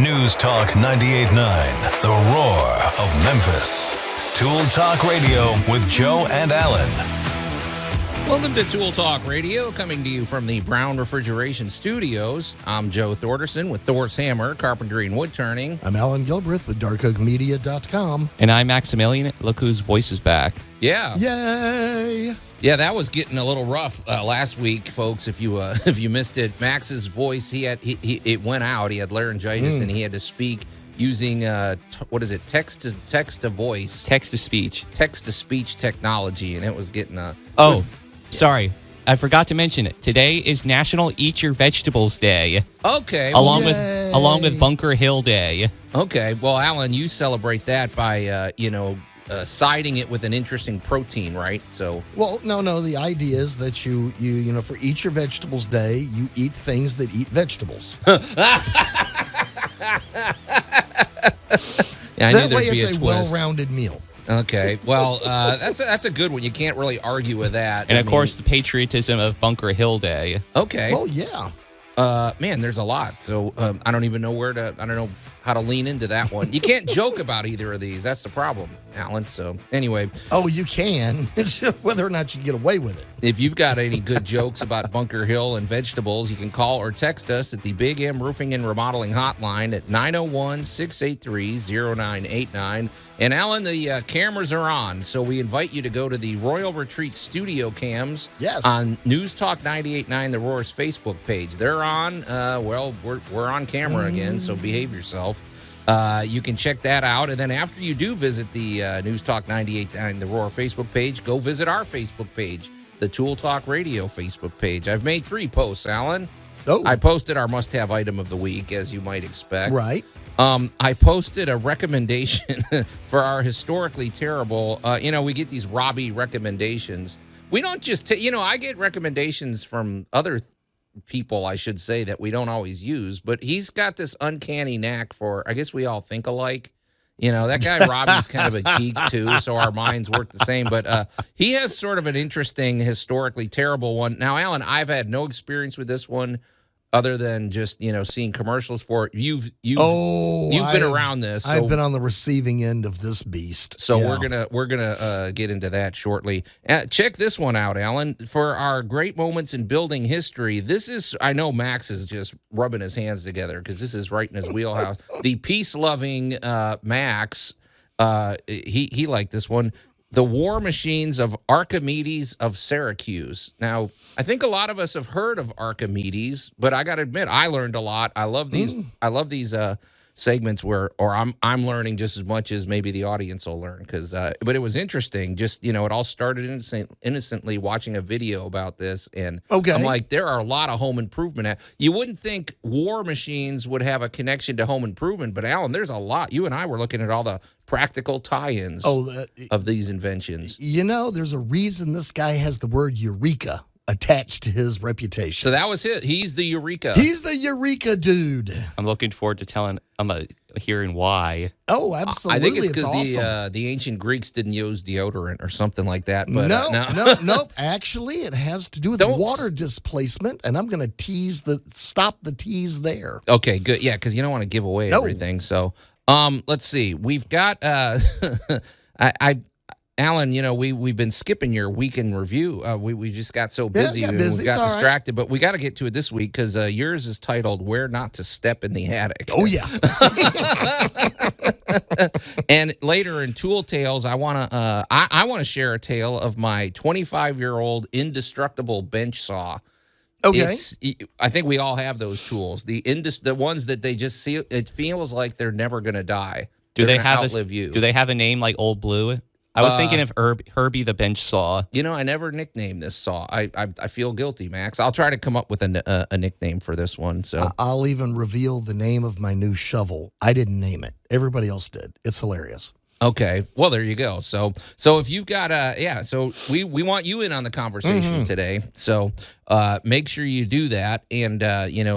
News Talk 98.9, the roar of Memphis. Tool Talk Radio with Joe and Allan. Welcome to Tool Talk Radio, coming to you from the Brown Refrigeration Studios. I'm Joe Thorderson with Thor's Hammer, Carpentry and Wood Turning. I'm Alan Gilbreth with darkoakmedia.com. And I'm Maximilian. Look whose voice is back. Yeah. Yay! Yeah, that was getting a little rough last week, folks. If you missed it, Max's voice, it went out. He had laryngitis, and he had to speak using text to voice, Text to speech technology, and it was getting sorry, I forgot to mention it. Today is National Eat Your Vegetables Day. Okay, along with Bunker Hill Day. Okay, well, Alan, you celebrate that by siding it with an interesting protein, right? So, well, no. The idea is that you for Eat Your Vegetables Day, you eat things that eat vegetables. Yeah, that way, it's a well-rounded meal. Okay, well, that's a good one. You can't really argue with that. And of course, the patriotism of Bunker Hill Day. Okay. Well, yeah. Man, there's a lot. So I don't even know I don't know how to lean into that one. You can't joke about either of these. That's the problem, Alan. So anyway. Oh, you can. It's just whether or not you get away with it. If you've got any good jokes about Bunker Hill and vegetables, you can call or text us at the Big M Roofing and Remodeling Hotline at 901-683-0989. And Alan, the cameras are on, so we invite you to go to the Royal Retreat Studio cams on News Talk 98.9, the Roar's Facebook page. They're on. We're on camera again, so behave yourself. You can check that out, and then after you do visit the News Talk 98.9, the Roar Facebook page, go visit our Facebook page, the Tool Talk Radio Facebook page. I've made 3 posts, Alan. Oh. I posted our must-have item of the week, as you might expect. Right. I posted a recommendation for our historically terrible, we get these Robbie recommendations. We don't just, I get recommendations from other people, I should say, that we don't always use, but he's got this uncanny knack for, I guess we all think alike. That guy Robbie's kind of a geek too, so our minds work the same, but he has sort of an interesting, historically terrible one. Now, Alan, I've had no experience with this one, other than just, seeing commercials for it. You've been around this. So, I've been on the receiving end of this beast. So we're gonna get into that shortly. Check this one out, Alan. For our great moments in building history, this is, I know Max is just rubbing his hands together because this is right in his wheelhouse. The peace-loving Max, he liked this one. The War Machines of Archimedes of Syracuse. Now, I think a lot of us have heard of Archimedes, but I got to admit, I learned a lot. I love these. I love these segments where, I'm learning just as much as maybe the audience will learn. But it was interesting. Just it all started innocently watching a video about this, and I'm like, there are a lot of home improvement. You wouldn't think War Machines would have a connection to home improvement, but Alan, there's a lot. You and I were looking at all the practical tie-ins of these inventions. There's a reason this guy has the word eureka attached to his reputation. So that was it. He's the Eureka. He's the Eureka dude. I'm looking forward to hearing why. Oh, absolutely. I think it's because awesome. the ancient Greeks didn't use deodorant or something like that. But Nope. Actually, it has to do with water displacement, and I'm going to stop the tease there. Okay, good. Yeah, because you don't want to give away everything. So, let's see. We've got Alan, we've been skipping your weekend review. We just got so busy. We got distracted, but we got to get to it this week because yours is titled "Where Not to Step in the Attic." Oh yeah. And later in Tool Tales, I want to share a tale of my 25-year-old indestructible bench saw. Okay. I think we all have those tools. The ones that they just see. It feels like they're never going to die. Do they have a name like Old Blue? I was thinking of Herbie the bench saw. I never nicknamed this saw. I feel guilty, Max. I'll try to come up with a nickname for this one. So I'll even reveal the name of my new shovel. I didn't name it. Everybody else did. It's hilarious. Okay. Well, there you go. So if you've got so we want you in on the conversation today. So make sure you do that. And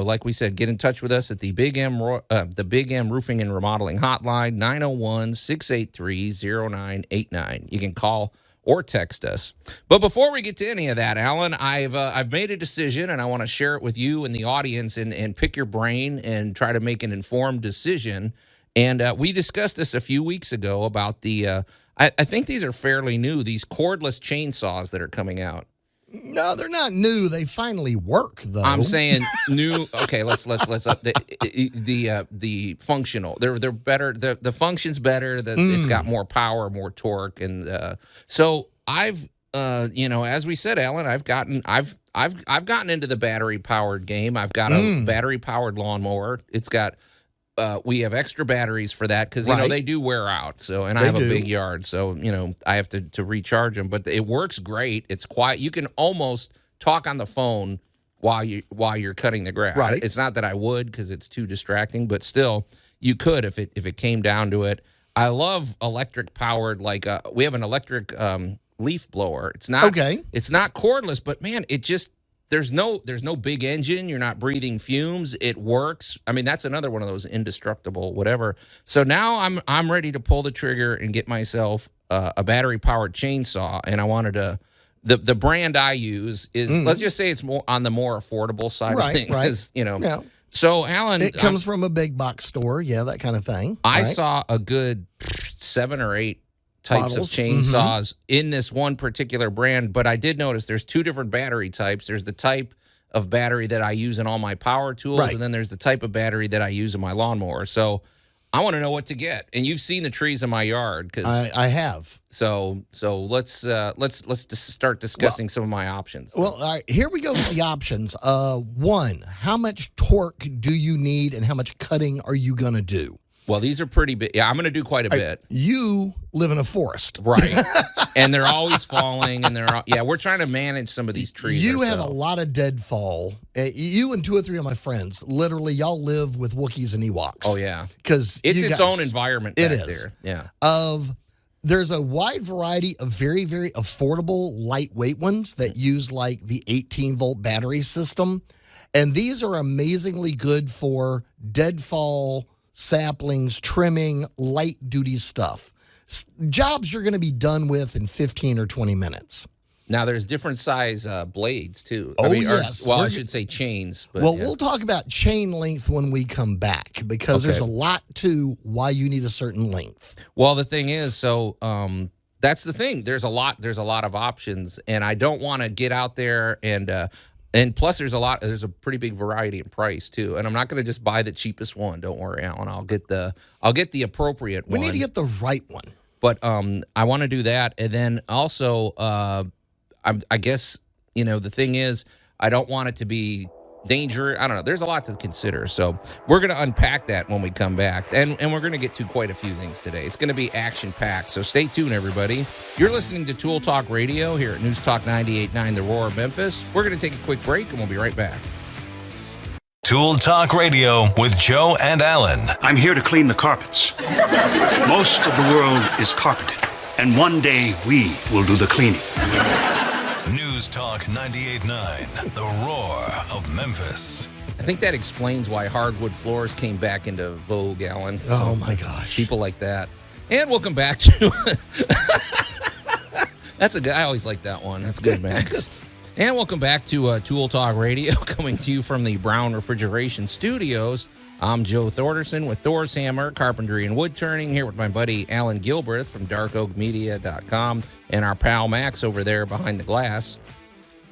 like we said, get in touch with us at the Big M Roofing and Remodeling Hotline, 901-683-0989. You can call or text us. But before we get to any of that, Alan, I've made a decision, and I want to share it with you and the audience, and pick your brain and try to make an informed decision. And we discussed this a few weeks ago about the. I think these are fairly new. These cordless chainsaws that are coming out. No, they're not new. They finally work, though. I'm saying new. Okay, let's up the functional. They're better. The function's better. It's got more power, more torque, and so I've as we said, Alan, I've gotten into the battery powered game. I've got a battery powered lawnmower. It's got. We have extra batteries for that because they do wear out. So, and I have a big yard, so I have to recharge them. But it works great. It's quiet. You can almost talk on the phone while you're cutting the grass. Right. It's not that I would because it's too distracting, but still you could if it came down to it. I love electric powered. Like we have an electric leaf blower. It's not It's not cordless, but man, it just. There's no big engine. You're not breathing fumes. It works. I mean, that's another one of those indestructible whatever. So now I'm ready to pull the trigger and get myself a battery powered chainsaw. And I wanted to. The brand I use is let's just say it's more on the more affordable side of things. Right. Yeah. So Alan, it comes from a big box store. Yeah, that kind of thing. I saw a good 7 or 8. Types Models. of chainsaws in this one particular brand, but I did notice there's 2 different battery types. There's the type of battery that I use in all my power tools, and then there's the type of battery that I use in my lawnmower. So I want to know what to get. And you've seen the trees in my yard, because I have. So let's start discussing some of my options. Well, all right, here we go with the options. 1, how much torque do you need, and how much cutting are you gonna do? Well, these are pretty big. Yeah, I'm going to do quite a bit. You live in a forest. Right. And they're always falling, and we're trying to manage some of these trees. You have a lot of deadfall. You and 2 or 3 of my friends, literally, y'all live with Wookiees and Ewoks. Oh, yeah. Because it's its own environment back there. Yeah. There's a wide variety of very, very affordable, lightweight ones that use like the 18-volt battery system. And these are amazingly good for deadfall, saplings, trimming, light-duty stuff. Jobs you're going to be done with in 15 or 20 minutes. Now, there's different size blades, too. Yes. I should say chains. But we'll talk about chain length when we come back, because there's a lot to why you need a certain length. Well, the thing is, so that's the thing. There's a lot of options, and I don't want to get out there and plus, there's a pretty big variety in price too. And I'm not going to just buy the cheapest one. Don't worry, Alan. I'll get the appropriate one. We need to get the right one. But I want to do that, and then also, I guess the thing is, I don't want it to be dangerous. I don't know. There's a lot to consider. So we're going to unpack that when we come back, and we're going to get to quite a few things today. It's going to be action packed. So stay tuned, everybody. You're listening to Tool Talk Radio here at News Talk 98.9 The Roar of Memphis. We're going to take a quick break, and we'll be right back. Tool Talk Radio with Joe and Alan. I'm here to clean the carpets. Most of the world is carpeted, and one day we will do the cleaning. News Talk 98.9, The Roar of Memphis. I think that explains why hardwood floors came back into vogue, Alan. Oh, my gosh. People like that. And welcome back to... That's a good... I always like that one. That's good, Max. And welcome back to Tool Talk Radio, coming to you from the Brown Refrigeration Studios. I'm Joe Thorderson with Thor's Hammer, Carpentry and Wood Turning, here with my buddy Alan Gilbreth from darkoakmedia.com and our pal Max over there behind the glass.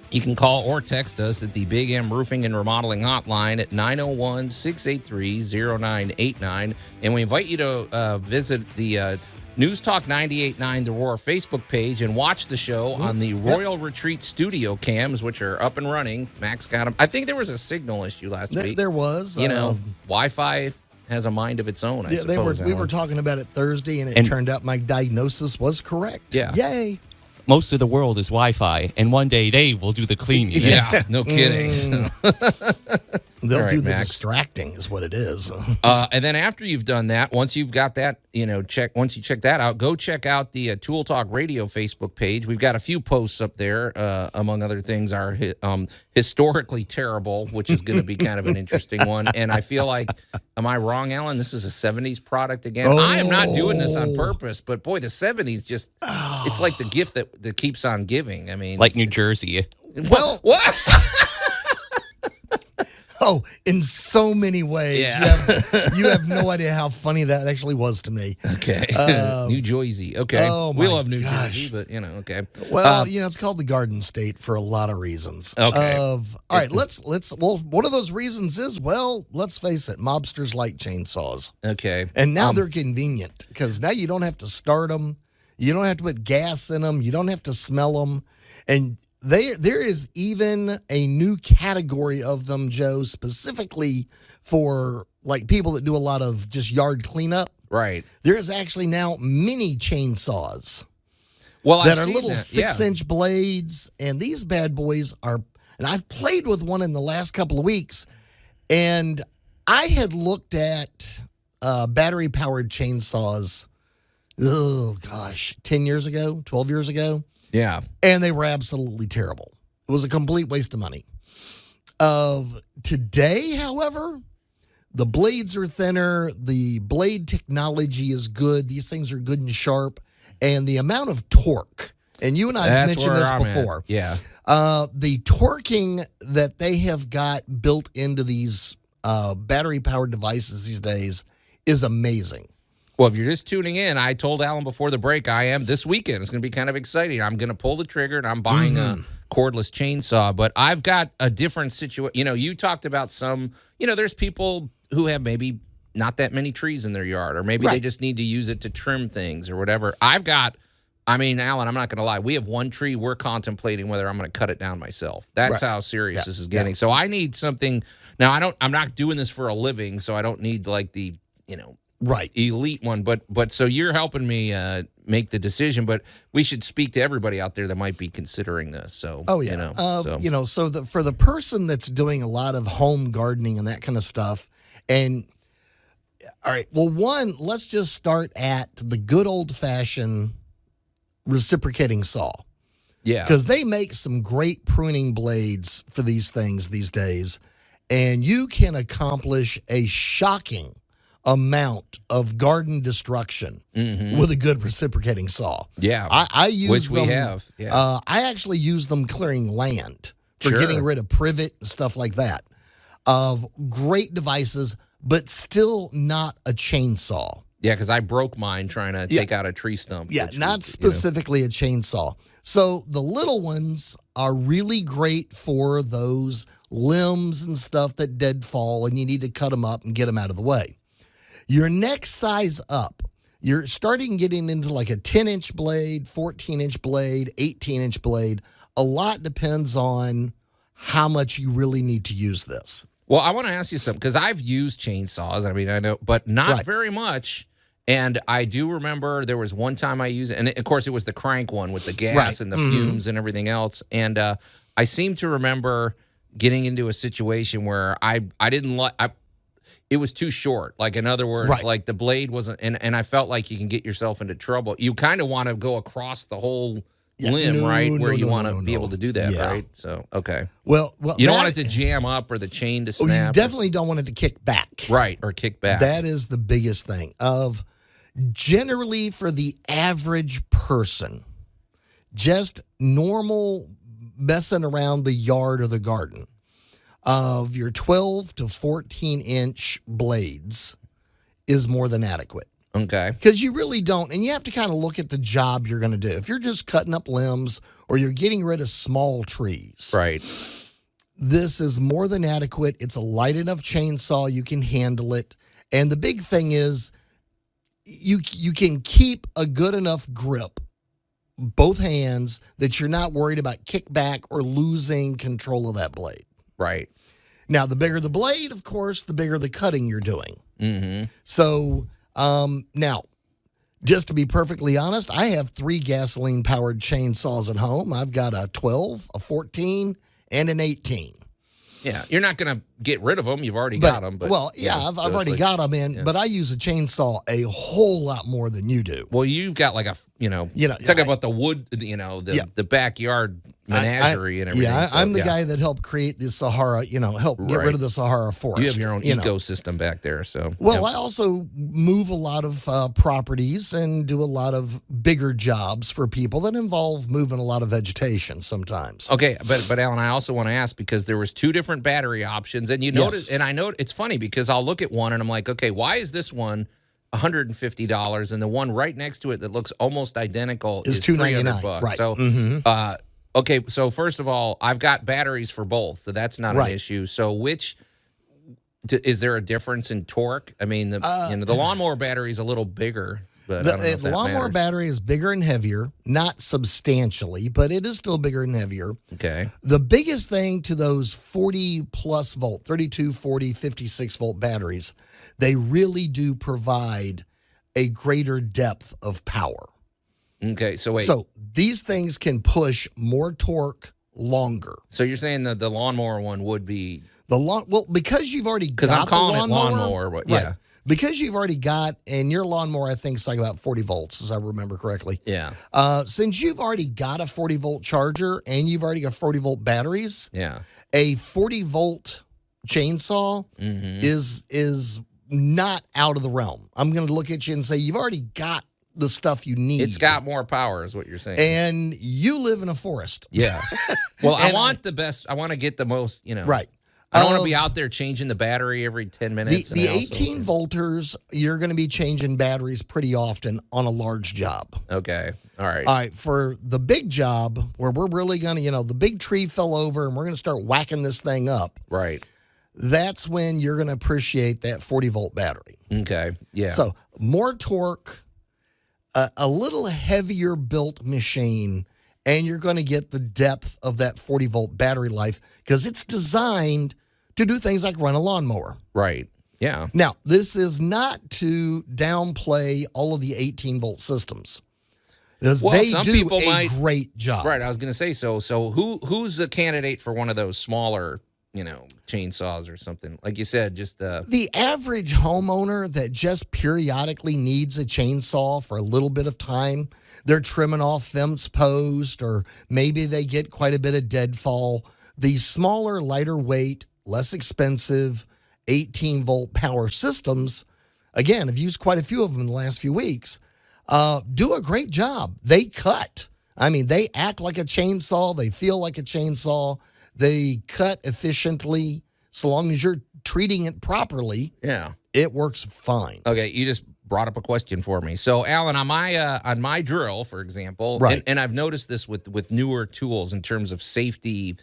You can call or text us at the Big M Roofing and Remodeling Hotline at 901-683-0989. And we invite you to visit the News Talk 98.9 The Roar Facebook page and watch the show on the Royal Retreat studio cams, which are up and running. Max got them. I think there was a signal issue last week. There was. Wi-Fi has a mind of its own, I suppose. We were talking about it Thursday, and it turned out my diagnosis was correct. Yeah. Yay. Most of the world is Wi-Fi, and one day they will do the cleaning. Yeah, no kidding. They'll All right, do the Max. distracting is what it is. And then after you've done that, once you've got that, once you check that out, go check out the Tool Talk Radio Facebook page. We've got a few posts up there, among other things, our historically terrible, which is going to be kind of an interesting one. And I feel like, am I wrong, Alan? This is a 70s product again. I am not doing this on purpose, but boy, the 70s just, it's like the gift that keeps on giving. I mean, Like New Jersey. Well, what? oh, in so many ways. Yeah. You have no idea how funny that actually was to me. Okay. New Jersey. Okay. oh we my love New gosh. Jersey, but, okay. Well, it's called the Garden State for a lot of reasons. Okay. All right, well, one of those reasons is, well, let's face it, mobsters like chainsaws. Okay. And now they're convenient because now you don't have to start them. You don't have to put gas in them. You don't have to smell them. And there is even a new category of them, Joe, specifically for like people that do a lot of just yard cleanup. Right. There is actually now mini chainsaws Well, that I've are seen little that. 6-inch blades. And these bad boys are, and I've played with one in the last couple of weeks. And I had looked at battery-powered chainsaws, 10 years ago, 12 years ago. Yeah. And they were absolutely terrible. It was a complete waste of money. Of today, however, the blades are thinner. The blade technology is good. These things are good and sharp. And the amount of torque, and you and I have mentioned this before. Yeah. The torquing that they have got built into these battery-powered devices these days is amazing. Well, if you're just tuning in, I told Alan before the break, this weekend. It's going to be kind of exciting. I'm going to pull the trigger, and I'm buying a cordless chainsaw. But I've got a different situation. You talked about some, there's people who have maybe not that many trees in their yard, or maybe they just need to use it to trim things or whatever. Alan, I'm not going to lie. We have one tree. We're contemplating whether I'm going to cut it down myself. That's how serious this is getting. So I need something. Now, I'm not doing this for a living, so I don't need like the, elite one. But so you're helping me make the decision. But we should speak to everybody out there that might be considering this. So, for the person that's doing a lot of home gardening and that kind of stuff, and all right, well, let's just start at the good old-fashioned reciprocating saw. Yeah. Because they make some great pruning blades for these things these days, and you can accomplish a shocking amount of garden destruction with a good reciprocating saw. Yeah. I use them. Which we have. Yeah. I actually use them clearing land for Sure. getting rid of privet and stuff like that. Of great devices, but still not a chainsaw. Yeah, because I broke mine trying to take out a tree stump. Yeah, which not was, specifically a chainsaw. So the little ones are really great for those limbs and stuff that deadfall, and you need to cut them up and get them out of the way. Your next size up, you're starting getting into like a 10-inch blade, 14-inch blade, 18-inch blade. A lot depends on how much you really need to use this. Well, I want to ask you something, because I've used chainsaws. I mean, I know, but not very much. And I do remember there was one time I used it, and of course it was the crank one with the gas and the fumes and everything else. And I seem to remember getting into a situation where I didn't like. It was too short. Like, in other words, like the blade wasn't, and I felt like you can get yourself into trouble. You kind of want to go across the whole limb, right? Where you want to be able to do that, right? So, okay. Well, you don't want it to jam up or the chain to snap. You definitely don't want it to kick back. Right, or kick back. That is the biggest thing. Generally, for the average person, just normal messing around the yard or the garden, of your 12 to 14-inch blades is more than adequate. Okay. Because you really don't, and you have to kind of look at the job you're going to do. If you're just cutting up limbs or you're getting rid of small trees, right, this is more than adequate. It's a light enough chainsaw. You can handle it. And the big thing is you can keep a good enough grip, both hands, that you're not worried about kickback or losing control of that blade. Right. Now, the bigger the blade, of course, the bigger the cutting you're doing. Mm-hmm. So, now, just to be perfectly honest, I have 3 gasoline-powered chainsaws at home. I've got a 12, a 14, and an 18. Yeah, you're not going to get rid of them. You've already got them. But well, yeah, I've already got them in, but I use a chainsaw a whole lot more than you do. Well, you've got like talk about the wood, the backyard menagerie and everything. Yeah, I'm the guy that helped create the Sahara, help get rid of the Sahara forest. You have your own ecosystem back there. So, well, I also move a lot of properties and do a lot of bigger jobs for people that involve moving a lot of vegetation sometimes. Okay, but Alan, I also want to ask, because there was 2 different battery options, and you notice, and I know it's funny because I'll look at one and I'm like, okay, why is this one $150 and the one right next to it that looks almost identical is $300? Right. So, okay, so first of all, I've got batteries for both, so that's not an issue. So is there a difference in torque? I mean, the lawnmower battery is a little bigger, but I don't know if the lawnmower battery is bigger and heavier, not substantially, but it is still bigger and heavier. Okay. The biggest thing to those 40-plus volt, 32, 40, 56-volt batteries, they really do provide a greater depth of power. Okay, so wait. So these things can push more torque longer. So you're saying that the lawnmower one would be... because you've already got because I'm calling the lawnmower, it lawnmower, but right. yeah. Because you've already got, and your lawnmower, I think, is like about 40 volts, as I remember correctly. Yeah. Since you've already got a 40-volt charger and you've already got 40-volt batteries, a 40-volt chainsaw is not out of the realm. I'm going to look at you and say, you've already got the stuff you need. It's got more power, is what you're saying. And you live in a forest. Yeah. Well, I want the best. I want to get the most, Right. I don't want to be out there changing the battery every 10 minutes. The 18 volters, you're going to be changing batteries pretty often on a large job. Okay. All right. All right. For the big job, where we're really going to, the big tree fell over and we're going to start whacking this thing up. Right. That's when you're going to appreciate that 40-volt battery. Okay. Yeah. So more torque, a little heavier built machine, and you're going to get the depth of that 40-volt battery life because it's designed to do things like run a lawnmower. Right. Yeah. Now, this is not to downplay all of the 18-volt systems. Because they do a great job. Right. I was going to say, so who's a candidate for one of those smaller, chainsaws or something? Like you said, just the average homeowner that just periodically needs a chainsaw for a little bit of time. They're trimming off fence post, or maybe they get quite a bit of deadfall. These smaller, lighter weight, less expensive 18-volt power systems, again, I've used quite a few of them in the last few weeks, do a great job. They cut. I mean, they act like a chainsaw. They feel like a chainsaw. They cut efficiently. So long as you're treating it properly, it works fine. Okay, you just brought up a question for me. So, Alan, on my drill, for example, and I've noticed this with newer tools in terms of safety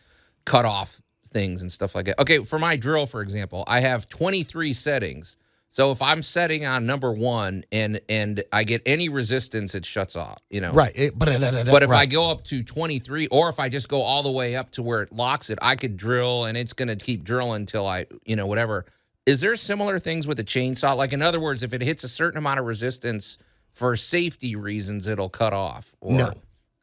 cutoff things and stuff like that. Okay, for my drill, for example, I have 23 settings. So if I'm setting on number 1 and I get any resistance, it shuts off, Right. But if I go up to 23, or if I just go all the way up to where it locks it, I could drill and it's going to keep drilling until I, whatever. Is there similar things with a chainsaw? Like, in other words, if it hits a certain amount of resistance for safety reasons, it'll cut off? Or, no.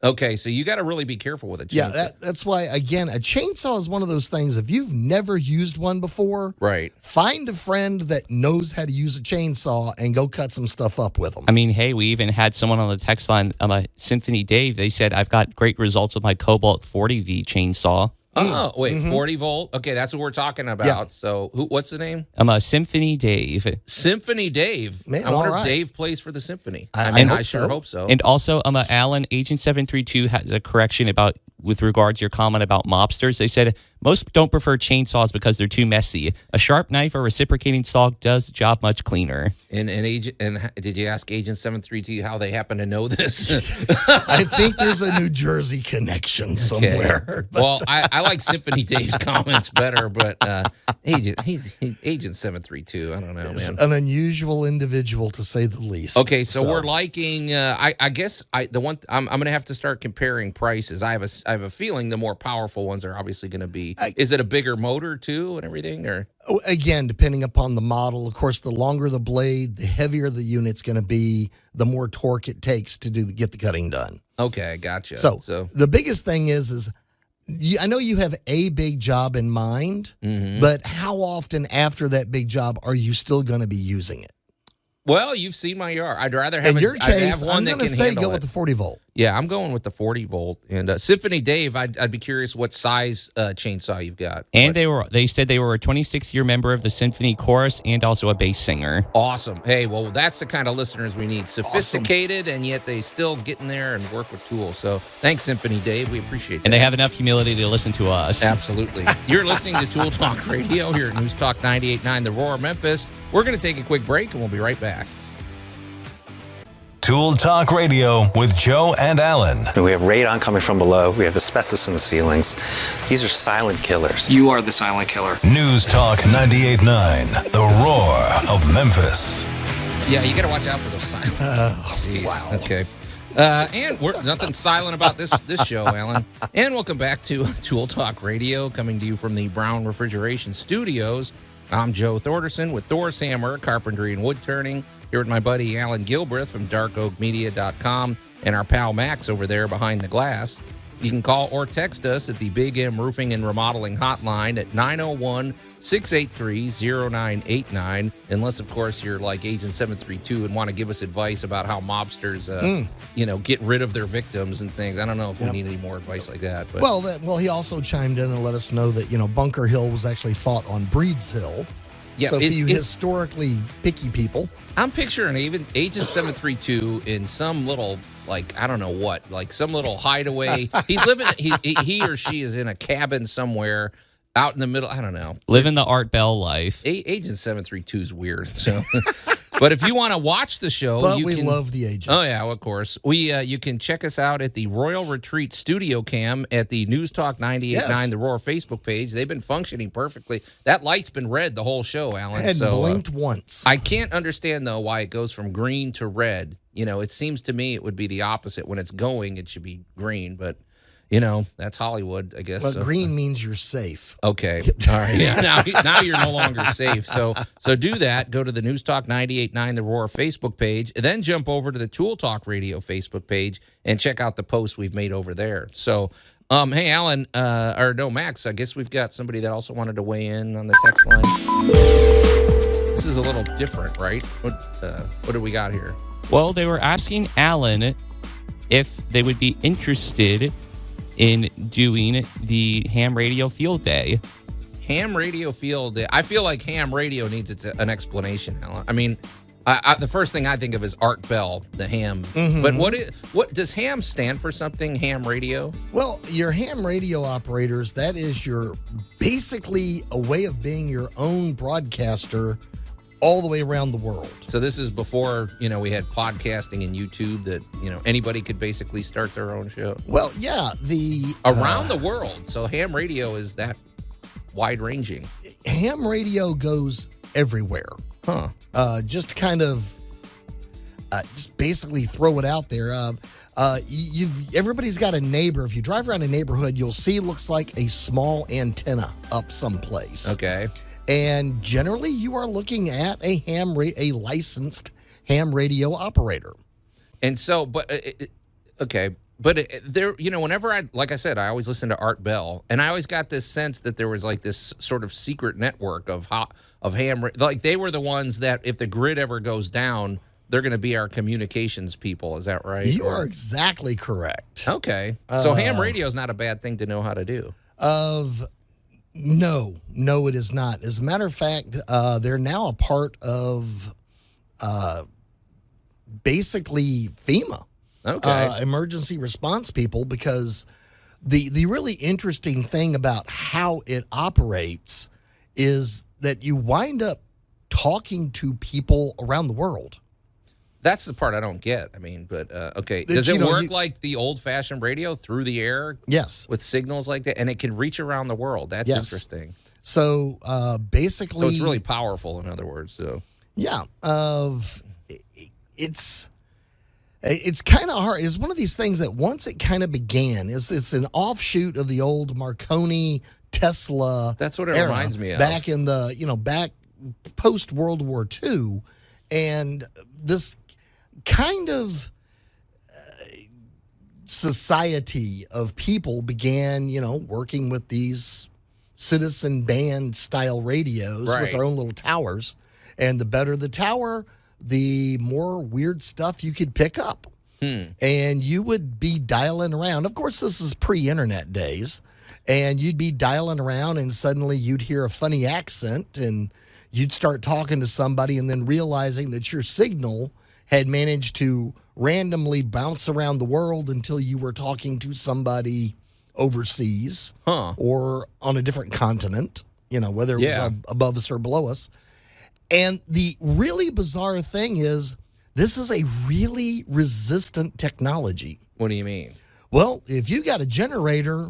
Okay, so you got to really be careful with a chainsaw. Yeah, that's why, again, a chainsaw is one of those things, if you've never used one before, find a friend that knows how to use a chainsaw and go cut some stuff up with them. I mean, hey, we even had someone on the text line, Symphony Dave. They said, I've got great results with my Cobalt 40V chainsaw. Oh, wait, 40 volt? Okay, that's what we're talking about. Yeah. So, what's the name? Symphony Dave. Symphony Dave. Man, I wonder if Dave plays for the Symphony. I sure hope so. And also, Allan, Agent 732 has a correction with regards to your comment about mobsters. They said most don't prefer chainsaws because they're too messy. A sharp knife or reciprocating saw does the job much cleaner. And did you ask Agent 732 how they happen to know this? I think there's a New Jersey connection somewhere. Okay. Well, I like Symphony Dave's comments better, but Agent 732, I don't know, It's man. an unusual individual, to say the least. Okay, so we're liking. I guess I'm going to have to start comparing prices. I have a feeling the more powerful ones are obviously going to be. Is it a bigger motor too and everything, or? Again, depending upon the model, of course, the longer the blade, the heavier the unit's going to be, the more torque it takes to get the cutting done. Okay, gotcha. So the biggest thing is I know you have a big job in mind, but how often after that big job are you still going to be using it? Well, you've seen my yard. I'd rather have In your case, have one I'm that going to can say handle go it. with the 40 volt. Yeah, I'm going with the 40 volt. And Symphony Dave, I'd be curious what size chainsaw you've got. And But they said they were a 26-year member of the symphony chorus and also a bass singer. awesome. Hey, well, that's the kind of listeners we need. Sophisticated, and yet they still get in there and work with tools. So thanks, Symphony Dave. We appreciate that. And they have enough humility to listen to us. Absolutely. You're listening to Tool Talk Radio here at News Talk 98.9 The Roar, Memphis. We're going to take a quick break, and we'll be right back. Tool Talk Radio with Joe and Allan. We have radon coming from below. We have asbestos in the ceilings. These are silent killers. You are the silent killer. News Talk 98.9, The Roar of Memphis. Yeah, you got to watch out for those silent. Wow. Okay. And we're nothing silent about this show, Alan. And welcome back to Tool Talk Radio, coming to you from the Brown Refrigeration Studios. I'm Joe Thorderson with Thor's Hammer, Carpentry and Wood Turning. Here with my buddy Alan Gilbreth from darkoakmedia.com and our pal Max over there behind the glass. You can call or text us at the Big M Roofing and Remodeling Hotline at 901-683-0989. Unless, of course, you're like Agent 732 and want to give us advice about how mobsters, get rid of their victims and things. I don't know if we need any more advice like that. But Well, he also chimed in and let us know that, Bunker Hill was actually fought on Breeds Hill. yeah, So for it's- you it's- historically picky people, I'm picturing even Agent 732 in some little, I don't know what, some little hideaway. He's living, he or she is in a cabin somewhere out in the middle. I don't know. Living the Art Bell life. Agent 732 is weird. So, but if you want to watch the show, but you we can. love the agent. Oh yeah, of course. You can check us out at the Royal Retreat Studio Cam at the News Talk 98.9 Yes. The Roar Facebook page. They've been functioning perfectly. That light's been red the whole show, Alan. Hadn't so, blinked once. I can't understand though why it goes from green to red. It seems to me it would be the opposite. When it's going, it should be green, but that's Hollywood, I guess. But So- green means you're safe. Okay. All right. Yeah. Now you're no longer safe. So do that. Go to the News Talk 98.9 The Roar Facebook page, and then jump over to the Tool Talk Radio Facebook page and check out the posts we've made over there. So, hey, Alan, Max, I guess we've got somebody that also wanted to weigh in on the text line. This is a little different, right? What do we got here? Well, they were asking Alan if they would be interested in doing the ham radio field day. Ham radio field day. I feel like ham radio needs an explanation, Alan. I mean, the first thing I think of is Art Bell, the ham. But what does ham stand for? Something ham radio? Well, your ham radio operators, that is your basically a way of being your own broadcaster all the way around the world. So this is before we had podcasting and YouTube that anybody could basically start their own show Well, yeah, the around the world. So ham radio is that wide ranging. ham radio goes everywhere. Huh. Just kind of just basically throw it out there. Everybody's got a neighbor. If you drive around a neighborhood, you'll see looks like a small antenna up someplace. Okay. And generally, you are looking at a licensed ham radio operator. And so, but okay, but there, whenever like I said, I always listen to Art Bell, and I always got this sense that there was like this sort of secret network of ham, like they were the ones that if the grid ever goes down, they're going to be our communications people. Is that right? You are exactly correct. Okay, so ham radio is not a bad thing to know how to do. No, it is not. As a matter of fact, they're now a part of basically FEMA. Okay. Emergency response people, because the really interesting thing about how it operates is that you wind up talking to people around the world. That's the part I don't get. I mean, but okay. Does it work like the old-fashioned radio through the air? Yes. With signals like that? And it can reach around the world. That's interesting. So basically... So it's really powerful, in other words. So yeah. It's kind of hard. It's one of these things that once it kind of began, it's an offshoot of the old Marconi, Tesla. That's what it era, reminds me of. Back in the, back post World War II. And this kind of society of people began, working with these citizen band style radios with their own little towers. And the better the tower, the more weird stuff you could pick up. And you would be dialing around. Of course, this is pre-internet days. And you'd be dialing around and suddenly you'd hear a funny accent and you'd start talking to somebody and then realizing that your signal had managed to randomly bounce around the world until you were talking to somebody overseas or on a different continent, whether it was above us or below us. And the really bizarre thing is this is a really resistant technology. What do you mean? Well, if you got a generator,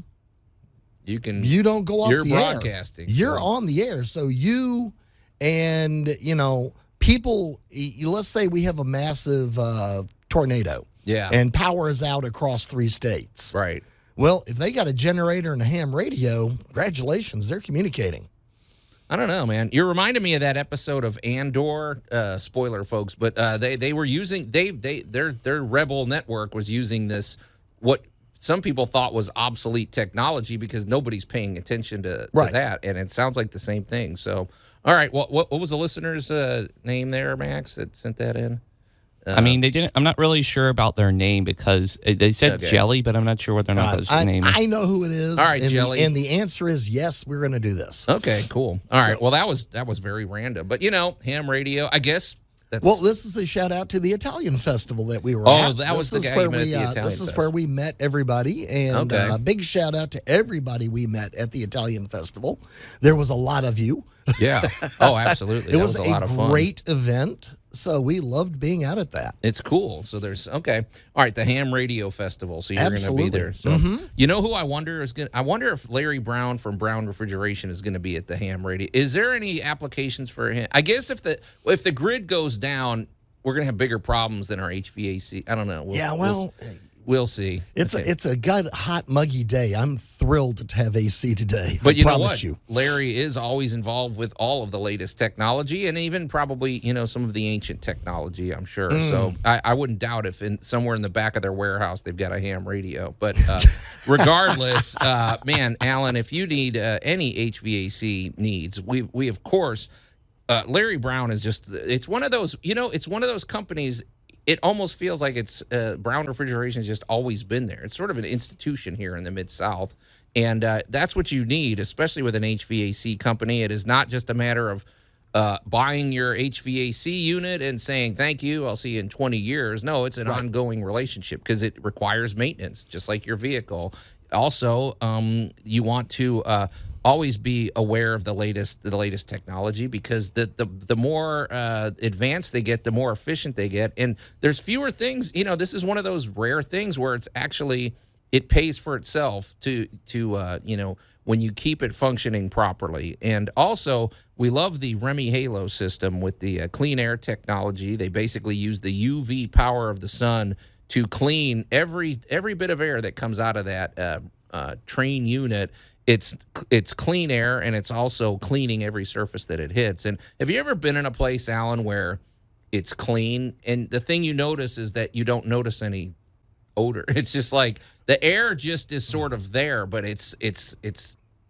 you don't go off the air. You're broadcasting. You're on the air. So you and, people, let's say we have a massive tornado. Yeah. And power is out across 3 states. Right. Well, if they got a generator and a ham radio, congratulations, they're communicating. I don't know, man. You're reminding me of that episode of Andor. Spoiler, folks, but they were using their rebel network was using this what some people thought was obsolete technology because nobody's paying attention to that, and it sounds like the same thing. So, all right, what was the listener's name there, Max, that sent that in? I mean, they didn't. I'm not really sure about their name because they said Jelly, but I'm not sure whether or not that's their name. I know who it is. All right, Jelly. And the answer is yes. We're going to do this. Okay, cool. All right. Well, that was very random, but ham radio. I guess. This is a shout out to the Italian festival that we were at. Oh, that was the guy you met at the Italian This is where we met everybody, and big shout out to everybody we met at the Italian festival. There was a lot of you. Yeah. Oh, absolutely. It was a lot of fun. Great event. So we loved being out at that. It's cool. So there's all right, the Ham Radio Festival. So you're going to be there. So you know who I wonder is going? I wonder if Larry Brown from Brown Refrigeration is going to be at the Ham Radio. Is there any applications for him? I guess if the grid goes down, we're going to have bigger problems than our HVAC. I don't know. We'll see. It's a good, hot, muggy day. I'm thrilled to have AC today. But you know what? Larry is always involved with all of the latest technology and even probably, some of the ancient technology, I'm sure. So I wouldn't doubt if somewhere in the back of their warehouse they've got a ham radio. But regardless, man, Allan, if you need any HVAC needs, we of course, Larry Brown is it's one of those, it's one of those companies. It almost feels like it's Brown Refrigeration has just always been there. It's sort of an institution here in the Mid-South, and that's what you need, especially with an HVAC company. It is not just a matter of buying your HVAC unit and saying, thank you, I'll see you in 20 years. No, it's an ongoing relationship because it requires maintenance, just like your vehicle. Also, you want to always be aware of the latest technology because the more advanced they get, the more efficient they get, and there's fewer things. This is one of those rare things where it's actually it pays for itself to when you keep it functioning properly. And also, we love the Remy Halo system with the clean air technology. They basically use the UV power of the sun to clean every bit of air that comes out of that train unit. It's clean air, and it's also cleaning every surface that it hits. And have you ever been in a place, Allan, where it's clean, and the thing you notice is that you don't notice any odor? It's just like the air just is sort of there, but it's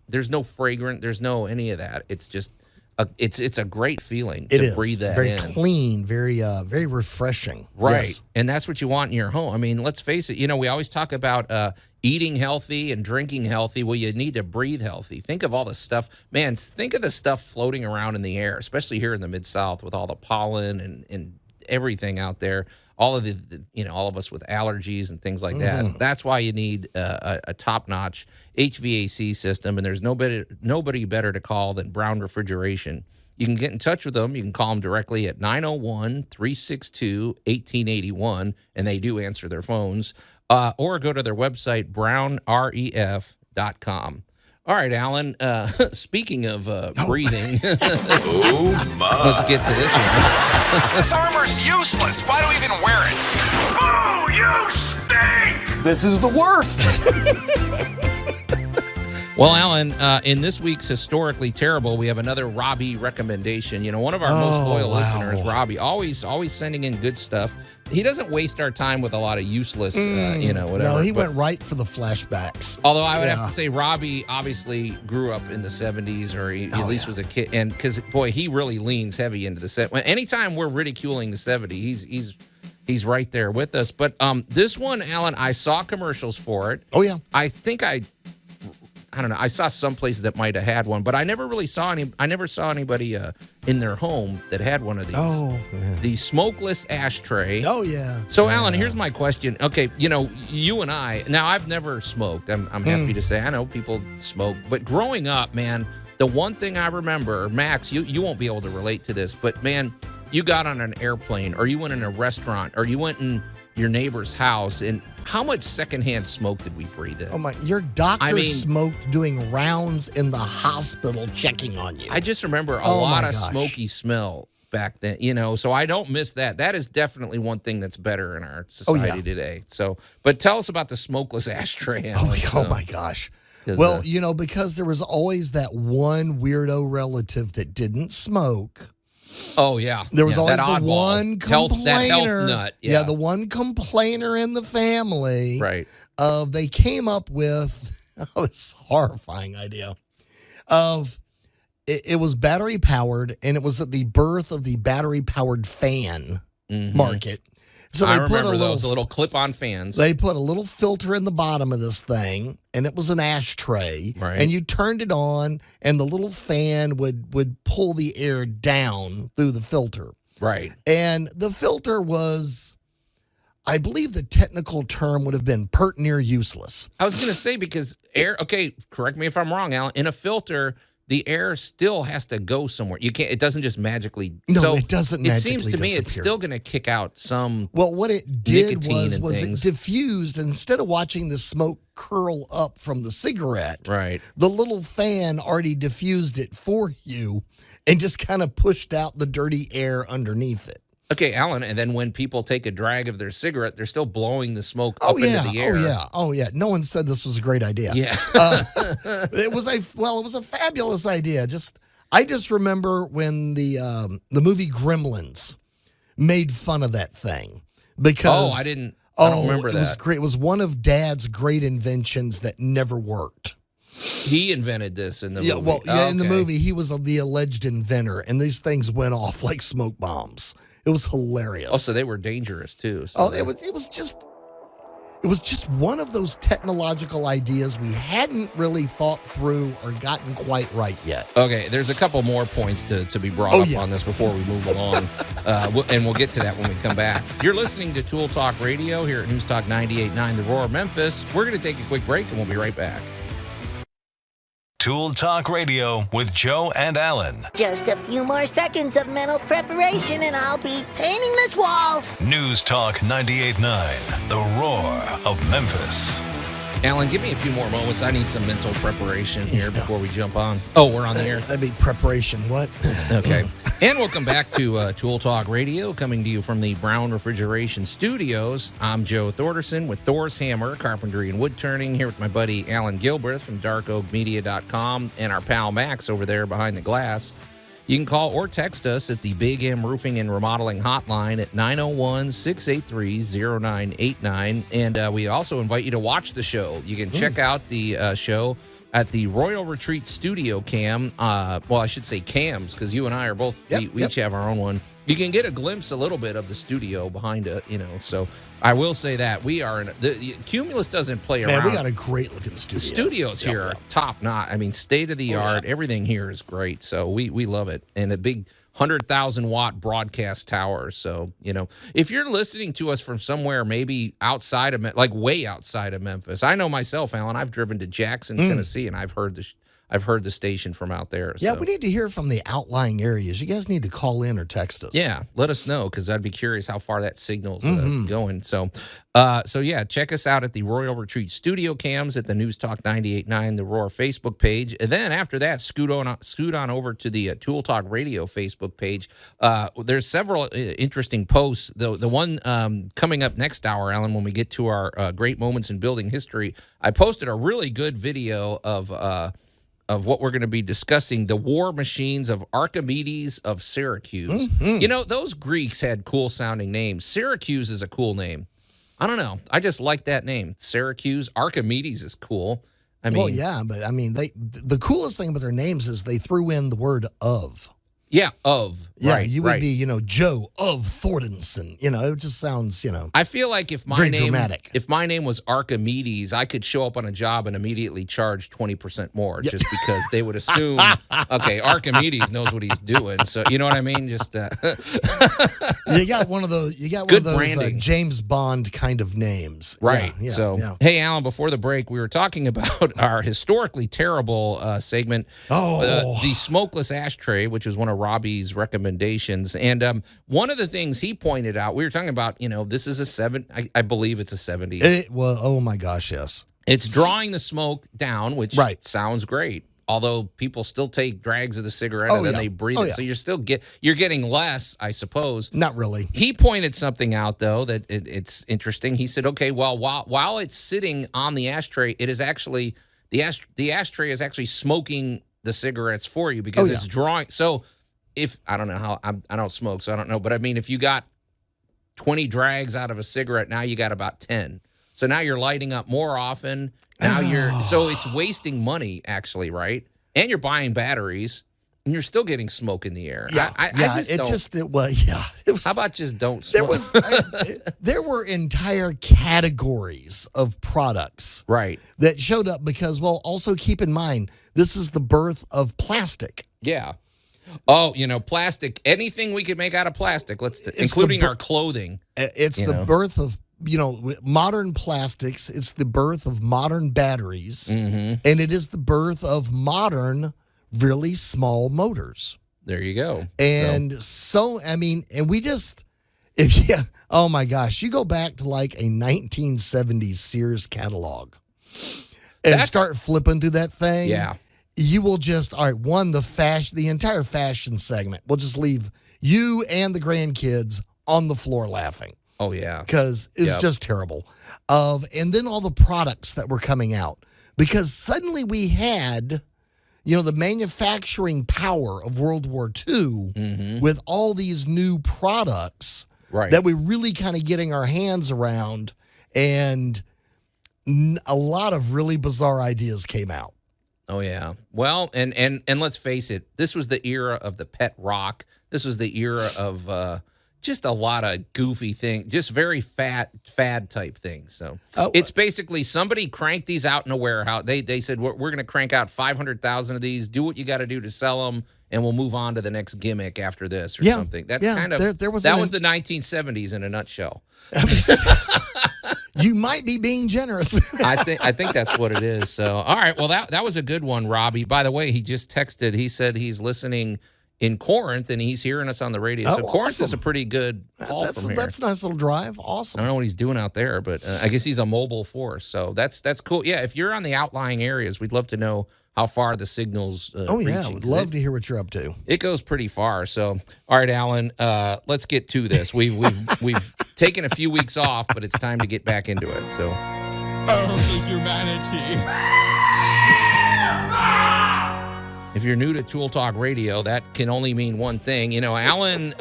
there's no fragrant, there's no any of that. It's just it's a great feeling to breathe that very in. Very clean, very refreshing. Right. Yes. And that's what you want in your home. I mean, let's face it, we always talk about eating healthy and drinking healthy. Well, you need to breathe healthy. Think of all the stuff. Man, think of the stuff floating around in the air, especially here in the Mid-South with all the pollen and everything out there. All of all of us with allergies and things like that. That's why you need a top-notch HVAC system, and there's nobody better to call than Brown Refrigeration. You can get in touch with them. You can call them directly at 901-362-1881, and they do answer their phones, or go to their website, brownref.com. All right, Allan, speaking of breathing, Oh, my. let's get to this one. This armor's useless. Why do we even wear it? Oh, you stink! This is the worst. Well, Alan, in this week's Historically Terrible, we have another Robbie recommendation. You know, one of our most loyal listeners, Robbie, always sending in good stuff. He doesn't waste our time with a lot of useless, whatever. No, he went right for the flashbacks. Although I would have to say Robbie obviously grew up in the 70s, or he at least was a kid. And because, boy, he really leans heavy into the 70s. Anytime we're ridiculing the 70s, he's right there with us. But this one, Alan, I saw commercials for it. Oh, yeah. I think I don't know. I saw some places that might have had one, but I never really saw any. I never saw anybody in their home that had one of these. Oh, yeah. The Smokeless Ashtray. Oh, yeah. So, Alan, here's my question. Okay, you and I. Now, I've never smoked. I'm happy to say I know people smoke, but growing up, man, the one thing I remember, Max, you won't be able to relate to this, but man, you got on an airplane, or you went in a restaurant, or you went in your neighbor's house, and how much secondhand smoke did we breathe in? Oh my! Your doctor smoked doing rounds in the hospital, checking on you. I just remember a lot of smoky smell back then. So I don't miss that. That is definitely one thing that's better in our society today. So, but tell us about the Smokeless Ashtray. Oh my gosh! Well, because there was always that one weirdo relative that didn't smoke. Oh, yeah. There was always the oddball. one complainer. Health nut. Yeah, the one complainer in the family. Right. They came up with this horrifying idea of it was battery powered, and it was at the birth of the battery powered fan market. So I remember those little clip-on fans. They put a little filter in the bottom of this thing, and it was an ashtray. Right. And you turned it on, and the little fan would pull the air down through the filter. Right. And the filter was, I believe the technical term would have been pert near useless. I was going to say, because air, okay, correct me if I'm wrong, Alan, in a filter, the air still has to go somewhere. You can't. It doesn't just magically. No, it doesn't magically It seems to me disappear. it's still going to kick out some. Well, what it did was things. it diffused. Instead of watching the smoke curl up from the cigarette, right, the little fan already diffused it for you and just kind of pushed out the dirty air underneath it. Okay, Alan, and then when people take a drag of their cigarette, they're still blowing the smoke up into the air. Oh yeah. No one said this was a great idea. Yeah. It was a fabulous idea. I just remember when the movie Gremlins made fun of that thing because I don't remember that. It was great. It was one of Dad's great inventions that never worked. He invented this in the movie. Well, in the movie, he was the alleged inventor, and these things went off like smoke bombs. It was hilarious. Oh, so they were dangerous too. So it was just one of those technological ideas we hadn't really thought through or gotten quite right yet. Okay, there's a couple more points to be brought up on this before we move along, and we'll get to that when we come back. You're listening to Tool Talk Radio here at News Talk 98.9 The Roar Memphis. We're going to take a quick break, and we'll be right back. Tool Talk Radio with Joe and Alan. Just a few more seconds of mental preparation and I'll be painting this wall. News Talk 98.9, the roar of Memphis. Alan, give me a few more moments. I need some mental preparation here before we jump on. Oh, we're on the air. That'd be preparation. What? Okay. And welcome back to Tool Talk Radio, coming to you from the Brown Refrigeration Studios. I'm Joe Thorderson with Thor's Hammer, Carpentry and Wood Turning, here with my buddy Alan Gilbreth from darkoakmedia.com and our pal Max over there behind the glass. You can call or text us at the Big M Roofing and Remodeling Hotline at 901-683-0989. And we also invite you to watch the show. You can check out the show at the Royal Retreat Studio Cam. Well, I should say cams, because you and I are both, we each have our own one. You can get a glimpse a little bit of the studio behind it, so I will say that we are the Cumulus doesn't play around. Man, we got a great looking studio. The studios here are top notch. I mean, state of the art. Everything here is great. So we love it. And a big 100,000 watt broadcast tower. So, if you're listening to us from somewhere maybe outside of, like way outside of Memphis, I know myself, Alan, I've driven to Jackson, Tennessee, and I've heard I've heard the station from out there. Yeah, so. we need to hear from the outlying areas. You guys need to call in or text us. Yeah, let us know because I'd be curious how far that signal's going. So yeah, check us out at the Royal Retreat Studio Cams at the News Talk 98.9, the Roar Facebook page, and then after that, scoot on over to the Tool Talk Radio Facebook page. There's several interesting posts. The one coming up next hour, Alan, when we get to our great moments in building history, I posted a really good video of what we're going to be discussing, the war machines of Archimedes of Syracuse. You know, those Greeks had cool-sounding names. Syracuse is a cool name. I don't know. I just like that name. Syracuse. Archimedes is cool. I mean, well, yeah, but I mean, the coolest thing about their names is they threw in the word of. Yeah, of. Yeah, right, you would right. be, Joe of Thorntonson. It just sounds, I feel like if my very name dramatic. if my name was Archimedes, I could show up on a job and immediately charge 20% more just because they would assume, okay, Archimedes knows what he's doing. So you know what I mean? Just you got one of those. You got Good one of those branding. James Bond kind of names, right. Yeah, so yeah. hey, Alan, before the break, we were talking about our historically terrible segment, the Smokeless Ashtray, which was one of Robbie's recommendations. And one of the things he pointed out, we were talking about, this is I believe it's a 70s. Well, oh my gosh, yes. It's drawing the smoke down, which Right. sounds great. Although people still take drags of the cigarette and then they breathe it, so you're getting less, I suppose. Not really. He pointed something out though that it's interesting. He said, okay, well, while it's sitting on the ashtray, it is actually the ashtray is actually smoking the cigarettes for you because it's drawing. So if I don't know how I don't smoke, so I don't know, but I mean, if you got 20 drags out of a cigarette, now you got about 10. So now you're lighting up more often. Now so it's wasting money actually, right? And you're buying batteries, and you're still getting smoke in the air. Yeah, How about just don't smoke? There were entire categories of products right that showed up because, well, also keep in mind, this is the birth of plastic. Yeah. Oh, plastic. Anything we could make out of plastic, including our clothing. It's the birth of modern plastics. It's the birth of modern batteries, and it is the birth of modern, really small motors. There you go. And and we just, oh my gosh, you go back to like a 1970s Sears catalog and start flipping through that thing. Yeah. You will just, all right, the entire fashion segment, we'll just leave you and the grandkids on the floor laughing. Oh, yeah. Because it's just terrible. And then all the products that were coming out. Because suddenly we had, the manufacturing power of World War II with all these new products that we're really kind of getting our hands around. And a lot of really bizarre ideas came out. Oh, yeah. Well, and let's face it, this was the era of the pet rock. This was the era of just a lot of goofy things, just very fad type things. So it's basically somebody cranked these out in a warehouse. They said, we're going to crank out 500,000 of these. Do what you got to do to sell them, and we'll move on to the next gimmick after this or something. That's kind of that was the 1970s in a nutshell. You might be being generous. I think that's what it is. So, all right. Well, that was a good one, Robbie. By the way, he just texted. He said he's listening in Corinth, and he's hearing us on the radio. So Corinth is a pretty good haul from here. That's a nice little drive. Awesome. I don't know what he's doing out there, but I guess he's a mobile force. So that's cool. Yeah, if you're on the outlying areas, we'd love to know how far the signal's reaching. Would love to hear what you're up to. It goes pretty far. So, all right, Alan, let's get to this. We've taken a few weeks off, but it's time to get back into it. So, the humanity. If you're new to Tool Talk Radio, that can only mean one thing. Alan,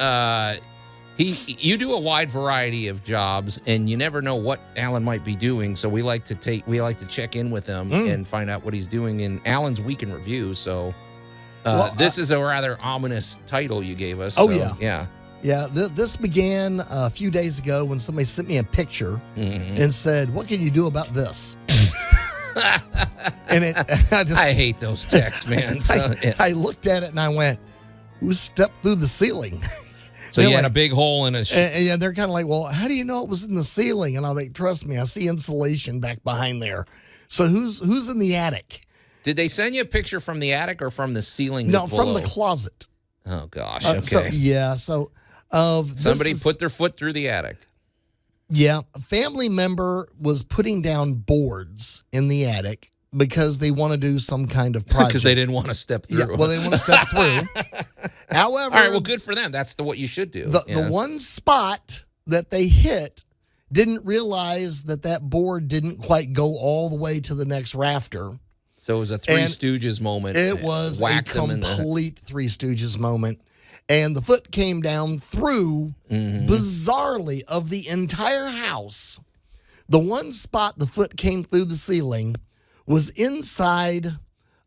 you do a wide variety of jobs, and you never know what Alan might be doing. So we like to check in with him and find out what he's doing in Alan's Week in Review. So this is a rather ominous title you gave us. Oh, so, yeah. Yeah, this began a few days ago when somebody sent me a picture and said, "What can you do about this?" And I hate those texts, man. So, I looked at it and I went, "Who stepped through the ceiling?" So you had a big hole in a... and they're kind of like, "Well, how do you know it was in the ceiling?" And I'm like, "Trust me, I see insulation back behind there. So who's in the attic?" Did they send you a picture from the attic or from the ceiling? No, from below? the closet. Oh gosh. Okay. So Somebody put their foot through the attic. Yeah, a family member was putting down boards in the attic because they want to do some kind of project. Because they didn't want to step through. Yeah, well, they want to step through. However, all right, well, good for them. That's what you should do. The one spot that they hit didn't realize that board didn't quite go all the way to the next rafter. So it was a Three Stooges moment. It was a complete Three Stooges moment. And the foot came down through, bizarrely, of the entire house. The one spot the foot came through the ceiling was inside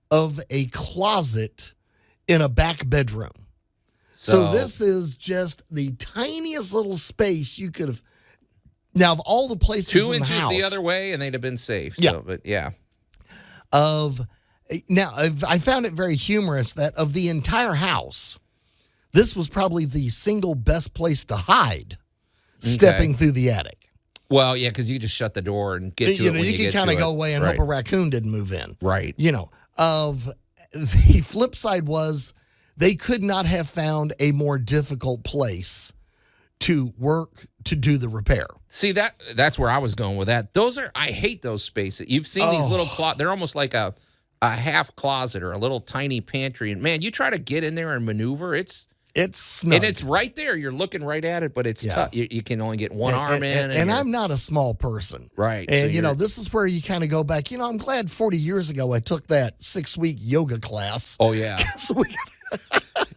of a closet in a back bedroom. So this is just the tiniest little space you could have. Now, of all the places 2 in the inches house, the other way, and they'd have been safe. Yeah. So, but yeah. Now, I found it very humorous that of the entire house, this was probably the single best place to hide, stepping through the attic. Well, yeah, because you just shut the door and get to it. You can kind of go away and hope a raccoon didn't move in. Right. The flip side was they could not have found a more difficult place to work to do the repair. See, that's where I was going with that. I hate those spaces. You've seen these little they're almost like a half closet or a little tiny pantry. And man, you try to get in there and maneuver, it's snug. And it's right there. You're looking right at it, but it's tough. You can only get one arm in. And I'm not a small person. Right. And, so this is where you kind of go back. I'm glad 40 years ago I took that 6-week yoga class. Oh, yeah.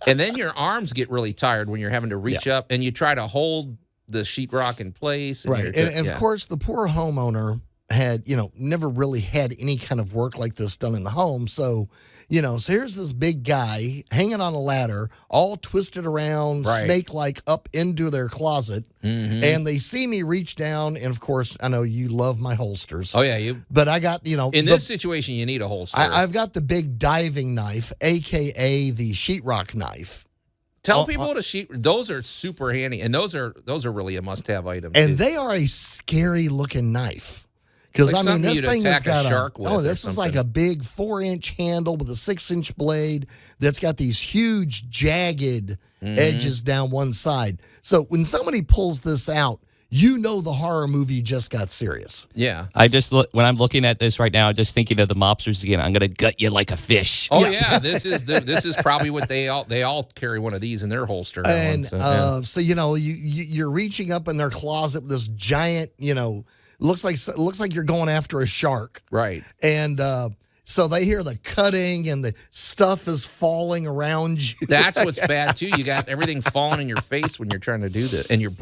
And then your arms get really tired when you're having to reach up and you try to hold the sheetrock in place. And right. And of course, the poor homeowner had, never really had any kind of work like this done in the home. So, so here's this big guy hanging on a ladder, all twisted around, snake-like up into their closet. And they see me reach down. And of course, I know you love my holsters. Oh, yeah. But I got, in this situation, you need a holster. I've got the big diving knife, AKA the sheetrock knife. Tell people those are super handy. And those are really a must-have item. And they are a scary looking knife. Because, this thing has got this is like a big 4-inch handle with a 6-inch blade that's got these huge jagged edges down one side. So when somebody pulls this out, the horror movie just got serious. Yeah. When I'm looking at this right now, I'm just thinking of the mobsters again. I'm going to gut you like a fish. Oh, yeah. This is probably what they all carry one of these in their holster. And you're reaching up in their closet with this giant, looks like you're going after a shark. Right. And so they hear the cutting and the stuff is falling around you. That's what's bad, too. You got everything falling in your face when you're trying to do this. And you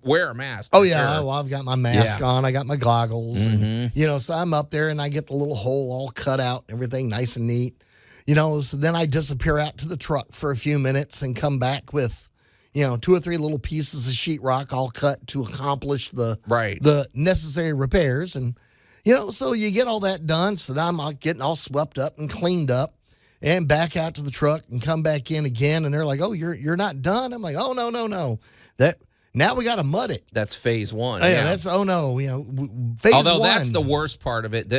wear a mask. Oh, yeah. Well, I've got my mask on. I got my goggles. And, so I'm up there and I get the little hole all cut out, everything nice and neat. So then I disappear out to the truck for a few minutes and come back with 2 or 3 little pieces of sheetrock all cut to accomplish the necessary repairs. And, so you get all that done. So now I'm getting all swept up and cleaned up and back out to the truck and come back in again. And they're like, oh, you're not done? I'm like, oh, no. Now we got to mud it. That's phase one. Yeah, that's, phase Although one. That's the worst part of it.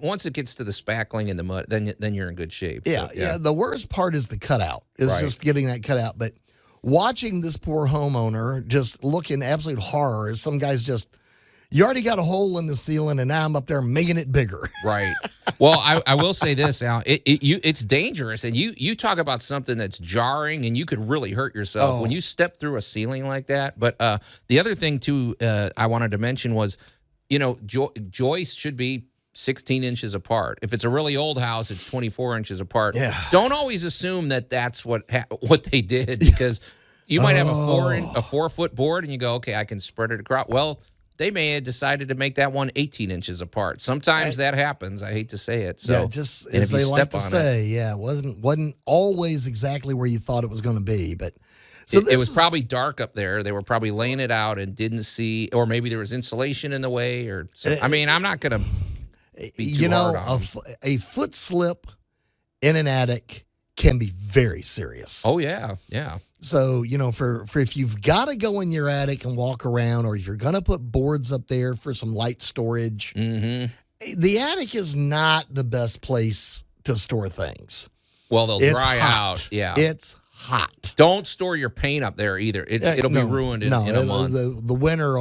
Once it gets to the spackling and the mud, then you're in good shape. Yeah, yeah. The worst part is the cutout. It's just getting that cut out. But watching this poor homeowner just look in absolute horror as some guy's you already got a hole in the ceiling and now I'm up there making it bigger. Right. Well, I will say this, Al. It's dangerous. And you talk about something that's jarring and you could really hurt yourself when you step through a ceiling like that. But the other thing, too, I wanted to mention was, joists should be 16 inches apart. If it's a really old house, it's 24 inches apart. Yeah. Don't always assume that that's what they did because you might have a 4-foot board and you go, okay, I can spread it across. Well, they may have decided to make that one 18 inches apart. Sometimes that happens. I hate to say it. So just as they like to say, it wasn't always exactly where you thought it was going to be. But so it was probably dark up there. They were probably laying it out and didn't see, or maybe there was insulation in the way. Or I'm not going to be too hard on a foot slip in an attic can be very serious. Oh yeah, yeah. So, for if you've got to go in your attic and walk around, or if you're going to put boards up there for some light storage, the attic is not the best place to store things. Well, they'll It's dry hot. out. Yeah. It's hot. Don't store your paint up there either. It'll be ruined in a month. The winter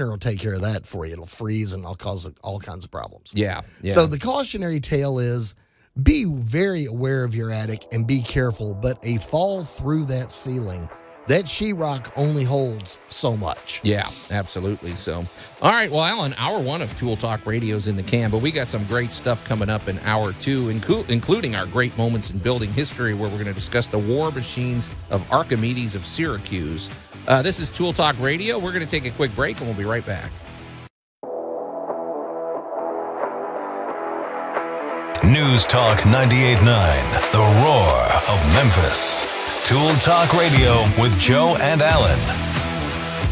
will take care of that for you. It'll freeze and it'll cause all kinds of problems. Yeah. So the cautionary tale is be very aware of your attic and be careful, but a fall through that ceiling, that sheetrock only holds so much. Yeah, absolutely. So, all right. Well, Alan, hour 1 of Tool Talk Radio's in the can, but we got some great stuff coming up in hour 2, including our great moments in building history, where we're going to discuss the war machines of Archimedes of Syracuse. This is Tool Talk Radio. We're going to take a quick break, and we'll be right back. News Talk 98.9, the roar of Memphis. Tool Talk Radio with Joe and Alan.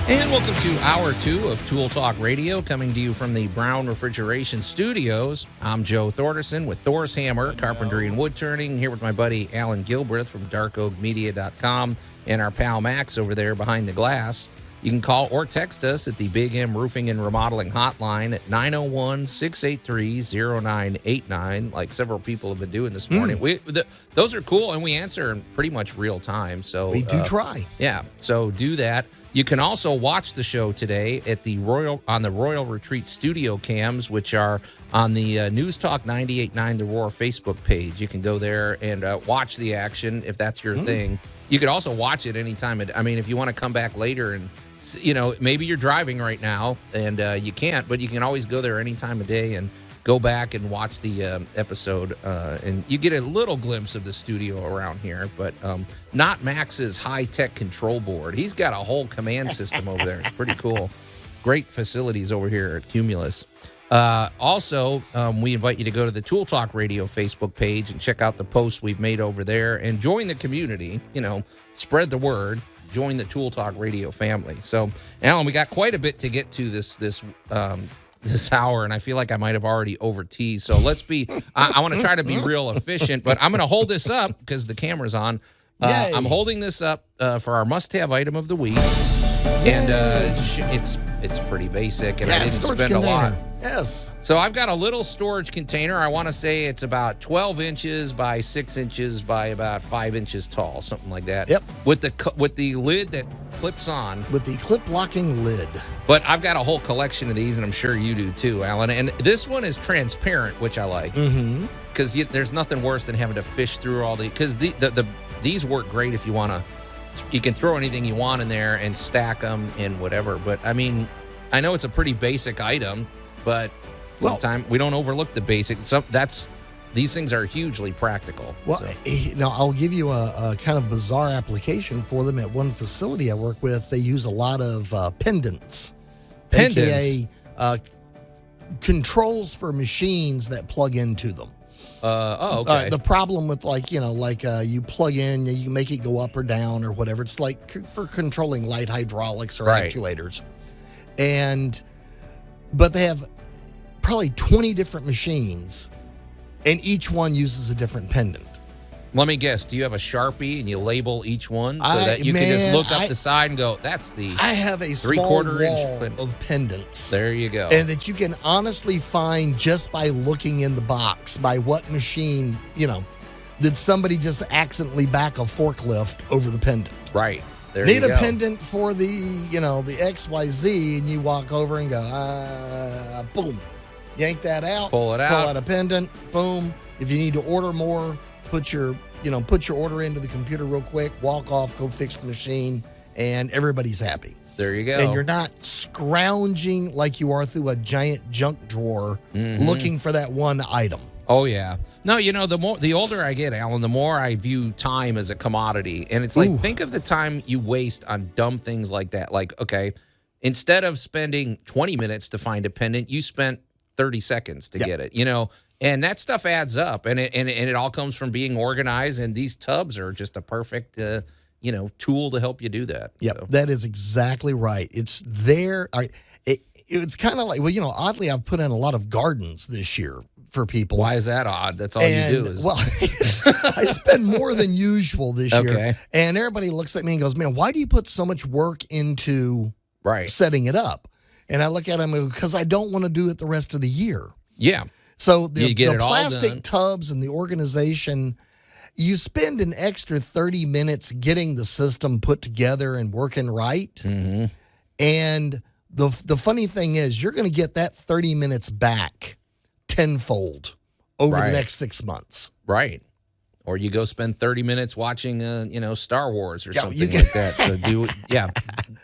And welcome to hour 2 of Tool Talk Radio, coming to you from the Brown Refrigeration Studios. I'm Joe Thorderson with Thor's Hammer, Carpentry and Wood Turning, here with my buddy Alan Gilbreth from darkoakmedia.com and our pal Max over there behind the glass. You can call or text us at the Big M Roofing and Remodeling Hotline at 901-683-0989, like several people have been doing this morning. Those are cool, and we answer in pretty much real time. So we do try. Yeah, so do that. You can also watch the show today at the Royal Retreat studio cams, which are on the News Talk 98.9 The Roar Facebook page. You can go there and watch the action if that's your thing. You could also watch it anytime. If you want to come back later and, maybe you're driving right now and you can't, but you can always go there any time of day and go back and watch the episode. And you get a little glimpse of the studio around here, but not Max's high-tech control board. He's got a whole command system over there. It's pretty cool. Great facilities over here at Cumulus. Also, we invite you to go to the Tool Talk Radio Facebook page and check out the posts we've made over there and join the community. Spread the word. Join the Tool Talk Radio family. So, Alan, we got quite a bit to get to this hour, and I feel like I might have already over-teased. So let's be, I want to try to be real efficient, but I'm going to hold this up because the camera's on. I'm holding this up for our must-have item of the week. And it's pretty basic, and I didn't spend a lot. Yes. So I've got a little storage container. I want to say it's about 12 inches by 6 inches by about 5 inches tall, something like that. Yep. With the lid that clips on. With the clip-locking lid. But I've got a whole collection of these, and I'm sure you do too, Alan. And this one is transparent, which I like. Mm-hmm. Because there's nothing worse than having to fish through all the. Because these work great if you want to. You can throw anything you want in there and stack them and whatever. But I mean, I know it's a pretty basic item, but sometimes we don't overlook the basic. These things are hugely practical. Well, now I'll give you a kind of bizarre application for them. At one facility I work with, they use a lot of pendants. AKA controls for machines that plug into them. Okay. The problem with you plug in, you make it go up or down or whatever. It's like for controlling light hydraulics or actuators. But they have probably 20 different machines, and each one uses a different pendant. Let me guess. Do you have a Sharpie and you label each one so that you can just look up the side and go, that's the I have a small wall of pendants. There you go. And that you can honestly find just by looking in the box by what machine, did somebody just accidentally back a forklift over the pendant? Right. There Need you a go. pendant for the XYZ, and you walk over and go, boom. Yank that out. Pull it out. Pull out a pendant. Boom. If you need to order more, put your order into the computer real quick, walk off, go fix the machine, and everybody's happy. There you go. And you're not scrounging like you are through a giant junk drawer looking for that one item. Oh, yeah. No, the older I get, Alan, the more I view time as a commodity. And it's like, think of the time you waste on dumb things like that. Like, okay, instead of spending 20 minutes to find a pendant, you spent 30 seconds to get it, and that stuff adds up, and it all comes from being organized, and these tubs are just a perfect, tool to help you do that. Yep, so. That is exactly right. It's there. It's kind of like, oddly, I've put in a lot of gardens this year for people. Why is that odd? That's all you do. Well, I spend more than usual this year, and everybody looks at me and goes, man, why do you put so much work into setting it up? And I look at them because I don't want to do it the rest of the year. Yeah. So the You get it all plastic done. tubs and the organization, you spend an extra 30 minutes getting the system put together and working right. Mm-hmm. And the funny thing is, you're going to get that 30 minutes back tenfold over the next 6 months. Right. Or you go spend 30 minutes watching, Star Wars or Yeah, something you like that. So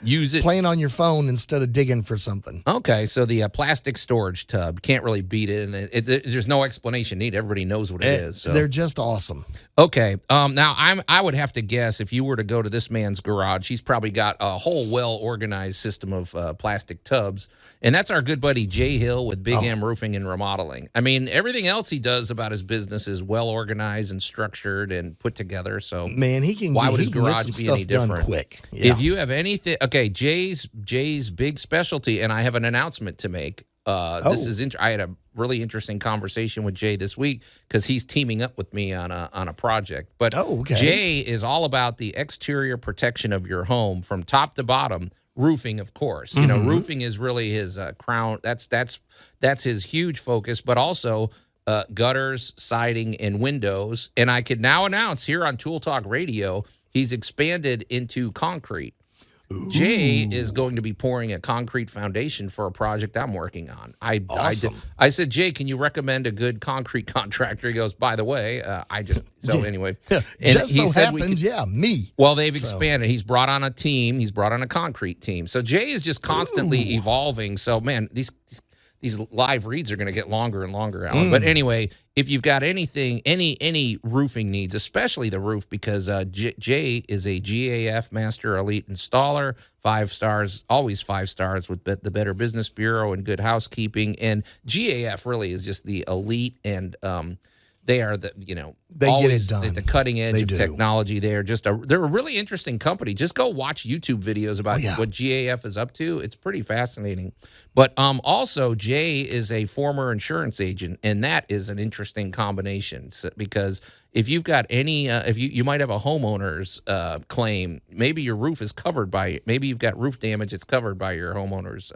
use it. Playing on your phone instead of digging for something. Okay, so the plastic storage tub, can't really beat it, and there's no explanation needed. Everybody knows what it is. So. They're just awesome. Okay, now I would have to guess if you were to go to this man's garage, he's probably got a whole well-organized system of plastic tubs, and that's our good buddy Jay Hill with Big M Roofing and Remodeling. I mean, everything else he does about his business is well-organized and structured and put together, so Man, he can why would he his can get garage some be any stuff done different? quick. Yeah. If you have anything, okay, Jay's big specialty, and I have an announcement to make. This is I had a really interesting conversation with Jay this week because he's teaming up with me on a project. But Jay is all about the exterior protection of your home from top to bottom. Roofing, of course. You know, roofing is really his crown. That's his huge focus. But also gutters, siding, and windows. And I could now announce here on Tool Talk Radio, he's expanded into concrete. Jay is going to be pouring a concrete foundation for a project I'm working on. I said, Jay, can you recommend a good concrete contractor? He goes, by the way, anyway. And just he so said happens, me. Well, they've expanded. He's brought on a team. He's brought on a concrete team. So Jay is just constantly evolving. So, man, these live reads are going to get longer and longer, Alan. But anyway, if you've got anything, any roofing needs, especially the roof, because Jay is a GAF Master Elite Installer, 5 stars, always 5 stars with the Better Business Bureau and Good Housekeeping. And GAF really is just the elite, and they are they always get it done. At the cutting edge of technology. They're a really interesting company. Just go watch YouTube videos about what GAF is up to. It's pretty fascinating. But also, Jay is a former insurance agent, and that is an interesting combination because if you've got any, if you might have a homeowner's claim, maybe your roof is covered by, maybe you've got roof damage, it's covered by your homeowner's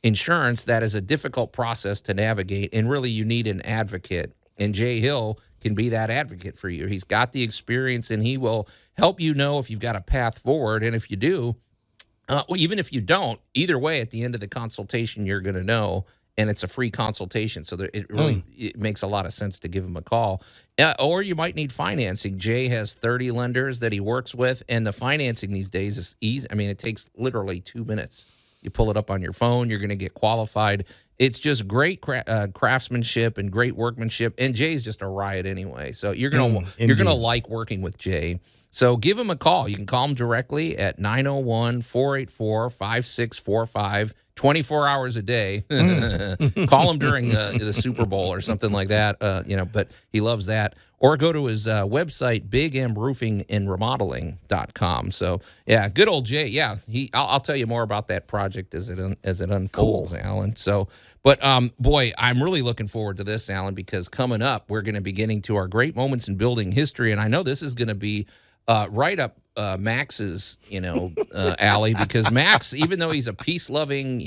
insurance. That is a difficult process to navigate, and really you need an advocate. And Jay Hill can be that advocate for you. He's got the experience, and he will help you know if you've got a path forward. And if you do, even if you don't, either way, at the end of the consultation, you're going to know, and it's a free consultation. So it makes a lot of sense to give him a call. Or you might need financing. Jay has 30 lenders that he works with, and the financing these days is easy. I mean, it takes literally 2 minutes. You pull it up on your phone, you're going to get qualified. It's just great craftsmanship and great workmanship, and Jay's just a riot anyway. So you're gonna like working with Jay. So give him a call. You can call him directly at 901-484-5645, 24 hours a day. Call him during the Super Bowl or something like that. But he loves that. Or go to his website, bigmroofingandremodeling.com. So, yeah, good old Jay. Yeah, I'll tell you more about that project as it unfolds, Alan. So, but, boy, I'm really looking forward to this, Alan, because coming up, we're going to be getting to our great moments in building history. And I know this is going to be right up Max's, alley, because Max, even though he's a peace-loving,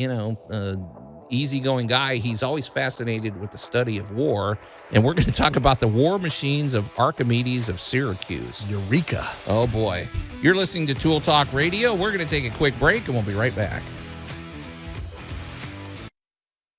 easygoing guy, he's always fascinated with the study of war. And we're going to talk about the war machines of Archimedes of Syracuse. Eureka. Oh, boy. You're listening to Tool Talk Radio. We're going to take a quick break, and we'll be right back.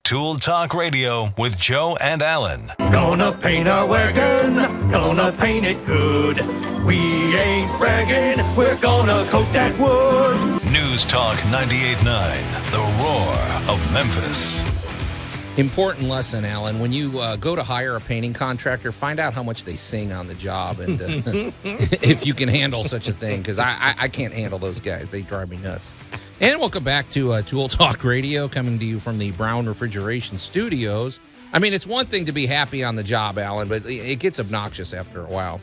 Tool Talk Radio with Joe and Alan. Gonna paint our wagon, gonna paint it good. We ain't bragging, we're gonna coat that wood. News Talk 98.9, the roar of Memphis. Important lesson, Alan. When you go to hire a painting contractor, find out how much they sing on the job, and if you can handle such a thing, because I can't handle those guys. They drive me nuts. And welcome back to Tool Talk Radio, coming to you from the Brown Refrigeration Studios. I mean, it's one thing to be happy on the job, Alan, but it gets obnoxious after a while.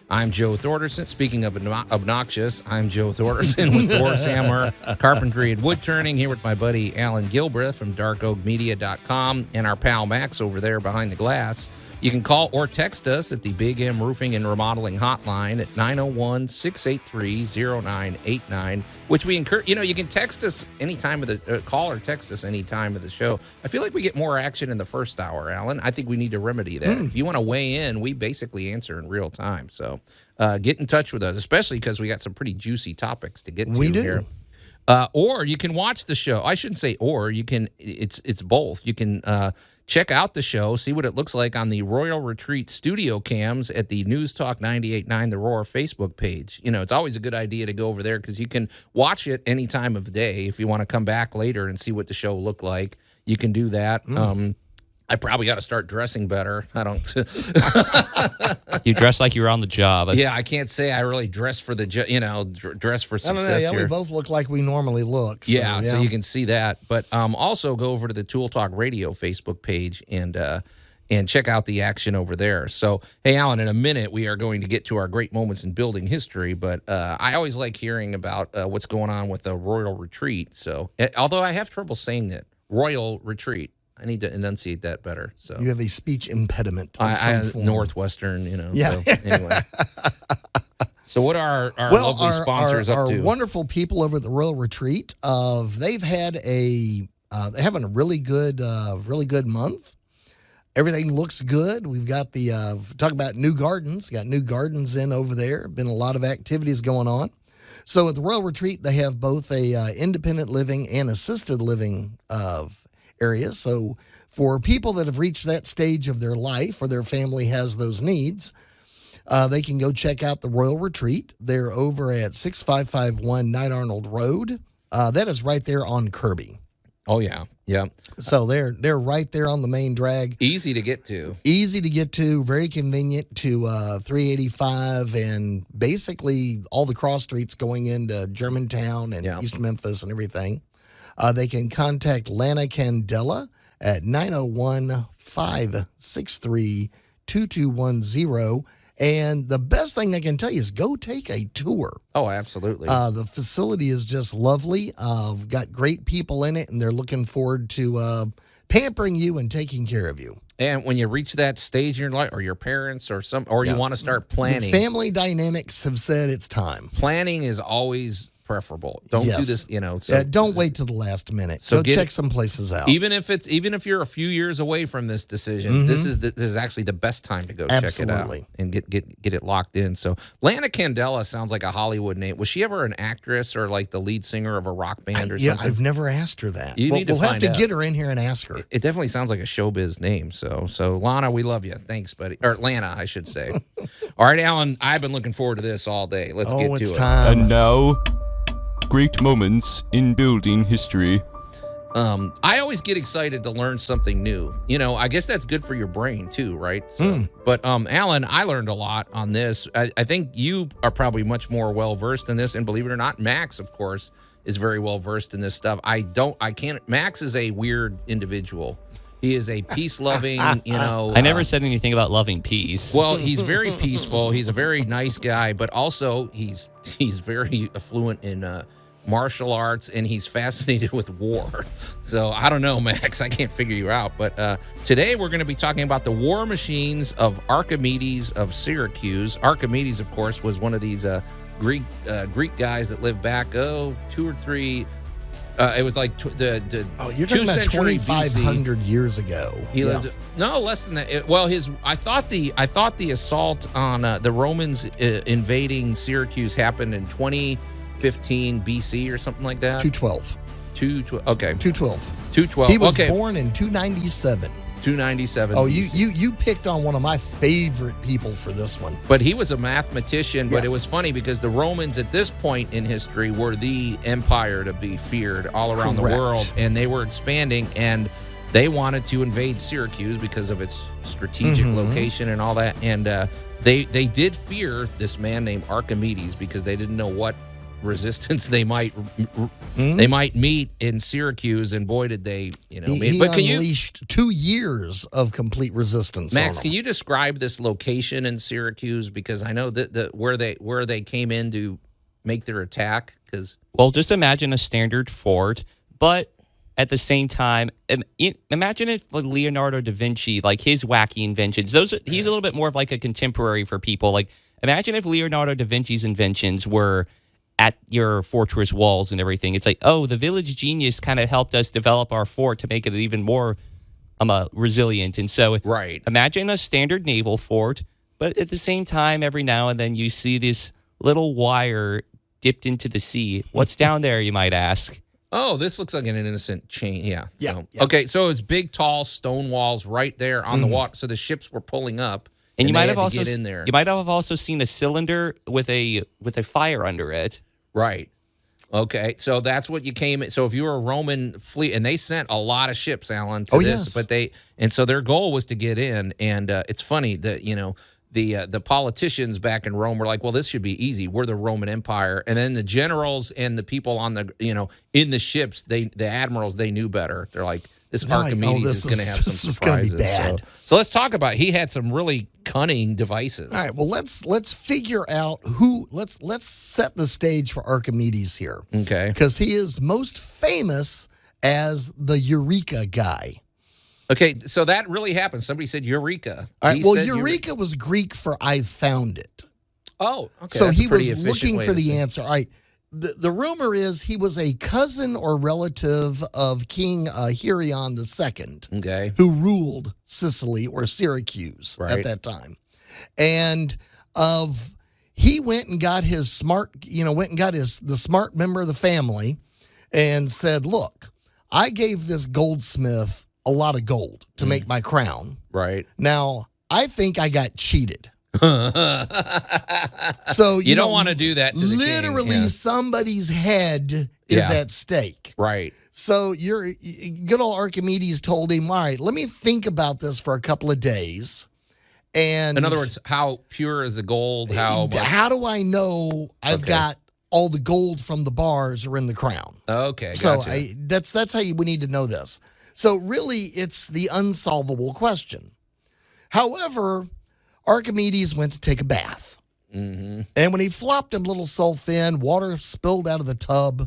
I'm Joe Thorderson. Speaking of obnoxious, I'm Joe Thorderson with Thor's Hammer, Carpentry and Wood Turning, here with my buddy Alan Gilbreth from darkoakmedia.com and our pal Max over there behind the glass. You can call or text us at the Big M Roofing and Remodeling Hotline at 901-683-0989, which we encourage. You can text us any time of the call or text us any time of the show. I feel like we get more action in the first hour, Alan. I think we need to remedy that. If you want to weigh in, we basically answer in real time. So get in touch with us, especially because we got some pretty juicy topics to get to here. Or you can watch the show. I shouldn't say or. You can. It's both. You can check out the show, see what it looks like on the Royal Retreat studio cams at the News Talk 98.9 The Roar Facebook page. It's always a good idea to go over there because you can watch it any time of the day. If you want to come back later and see what the show looked like, you can do that. I probably got to start dressing better. I don't. You dress like you were on the job. Yeah, I can't say I really dress for the, dress for success. We both look like we normally look. So, yeah, so you can see that. But also go over to the Tool Talk Radio Facebook page and check out the action over there. So, hey, Alan, in a minute we are going to get to our great moments in building history. But I always like hearing about what's going on with the Royal Retreat. So, although I have trouble saying it, Royal Retreat. I need to enunciate that better. So you have a speech impediment. I Northwestern, Yeah. So, anyway. So what are our lovely sponsors up to? Our wonderful people over at the Royal Retreat. They've had they're having a really good month. Everything looks good. We've got talk about new gardens. Got new gardens in over there. Been a lot of activities going on. So at the Royal Retreat, they have both a independent living and assisted living areas. So for people that have reached that stage of their life or their family has those needs, they can go check out the Royal Retreat. They're over at 6551 Knight Arnold Road. That is right there on Kirby. Oh, yeah. Yeah. So they're right there on the main drag. Easy to get to. Very convenient to 385 and basically all the cross streets going into Germantown and East Memphis and everything. They can contact Lana Candela at 901-563-2210. And the best thing I can tell you is go take a tour. Oh, absolutely. The facility is just lovely. We've got great people in it, and they're looking forward to pampering you and taking care of you. And when you reach that stage in your life, or your parents, or you want to start planning. The family dynamics have said it's time. Planning is always preferable. Don't do this, So, don't wait till the last minute. So go check some places out. Even if you're a few years away from this decision, this is actually the best time to go check it out and get it locked in. So Lana Candela sounds like a Hollywood name. Was she ever an actress or like the lead singer of a rock band or something? I've never asked her that. We'll have to get her in here and ask her. It definitely sounds like a showbiz name. So Lana, we love you. Thanks, buddy. Or Lana, I should say. All right, Alan, I've been looking forward to this all day. Let's get to it. It's time. And now, great moments in building history. I always get excited to learn something new. I guess that's good for your brain too, right? So, But Alan, I learned a lot on this. I think you are probably much more well-versed in this, and believe it or not, Max, of course, is very well-versed in this stuff. Max is a weird individual. He is a peace-loving, I never said anything about loving peace. Well, he's very peaceful. He's a very nice guy, but also he's very fluent in martial arts, and he's fascinated with war. So I don't know, Max. I can't figure you out. But today we're going to be talking about the war machines of Archimedes of Syracuse. Archimedes, of course, was one of these Greek guys that lived back 2 or 3. It was like you're talking about 2,500 years ago. He lived less than that. I thought the assault on the Romans invading Syracuse happened in 2015 BC or something like that. 212. 212. Okay. 212. 212. He was born in 297. 297. Oh, you picked on one of my favorite people for this one. But he was a mathematician, but it was funny because the Romans at this point in history were the empire to be feared all around the world, and they were expanding, and they wanted to invade Syracuse because of its strategic location and all that, and they did fear this man named Archimedes because they didn't know what resistance they might meet in Syracuse, and boy did they meet. He unleashed 2 years of complete resistance. Max, can you describe this location in Syracuse, because I know that where they came in to make their attack? Well, just imagine a standard fort, but at the same time, imagine if like Leonardo da Vinci, like his wacky inventions, he's a little bit more of like a contemporary for people. Like, imagine if Leonardo da Vinci's inventions were at your fortress walls and everything. It's like, oh, the village genius kind of helped us develop our fort to make it even more resilient. And so imagine a standard naval fort, but at the same time, every now and then you see this little wire dipped into the sea. What's down there, you might ask? Oh, this looks like an innocent chain. Yeah. Yeah. Okay, so it's big, tall stone walls right there on the water. So the ships were pulling up, and you might have also get in there. You might have also seen a cylinder with a fire under it. Right. Okay, so that's what you came. So if you were a Roman fleet, and they sent a lot of ships, Alan, to this, but so their goal was to get in. And it's funny that the politicians back in Rome were like, well, this should be easy. We're the Roman Empire, and then the generals and the people on the in the ships, the admirals, they knew better. They're like, this Archimedes is going to have some surprises. This is going to be bad. So let's talk about. He had some really cunning devices. All right. Well, let's figure out who. Let's set the stage for Archimedes here. Okay. Because he is most famous as the Eureka guy. Okay, so that really happened. Somebody said Eureka. All right. Well, Eureka was Greek for "I found it." Oh, okay. So he was looking for the answer. All right. The rumor is he was a cousin or relative of King Hieron II, who ruled Sicily or Syracuse at that time, and he went and got the smart member of the family, and said, "Look, I gave this goldsmith a lot of gold to make my crown. Right Now, I think I got cheated." So you don't want to do that to the literally king. Yeah. somebody's head is at stake. Right. So good old Archimedes told him, all right, let me think about this for a couple of days. And in other words, how pure is the gold? How do I know I've got all the gold from the bars are in the crown? Okay, so gotcha. that's how we need to know this. So really, it's the unsolvable question. However, Archimedes went to take a bath. Mm-hmm. And when he flopped him little self in, water spilled out of the tub,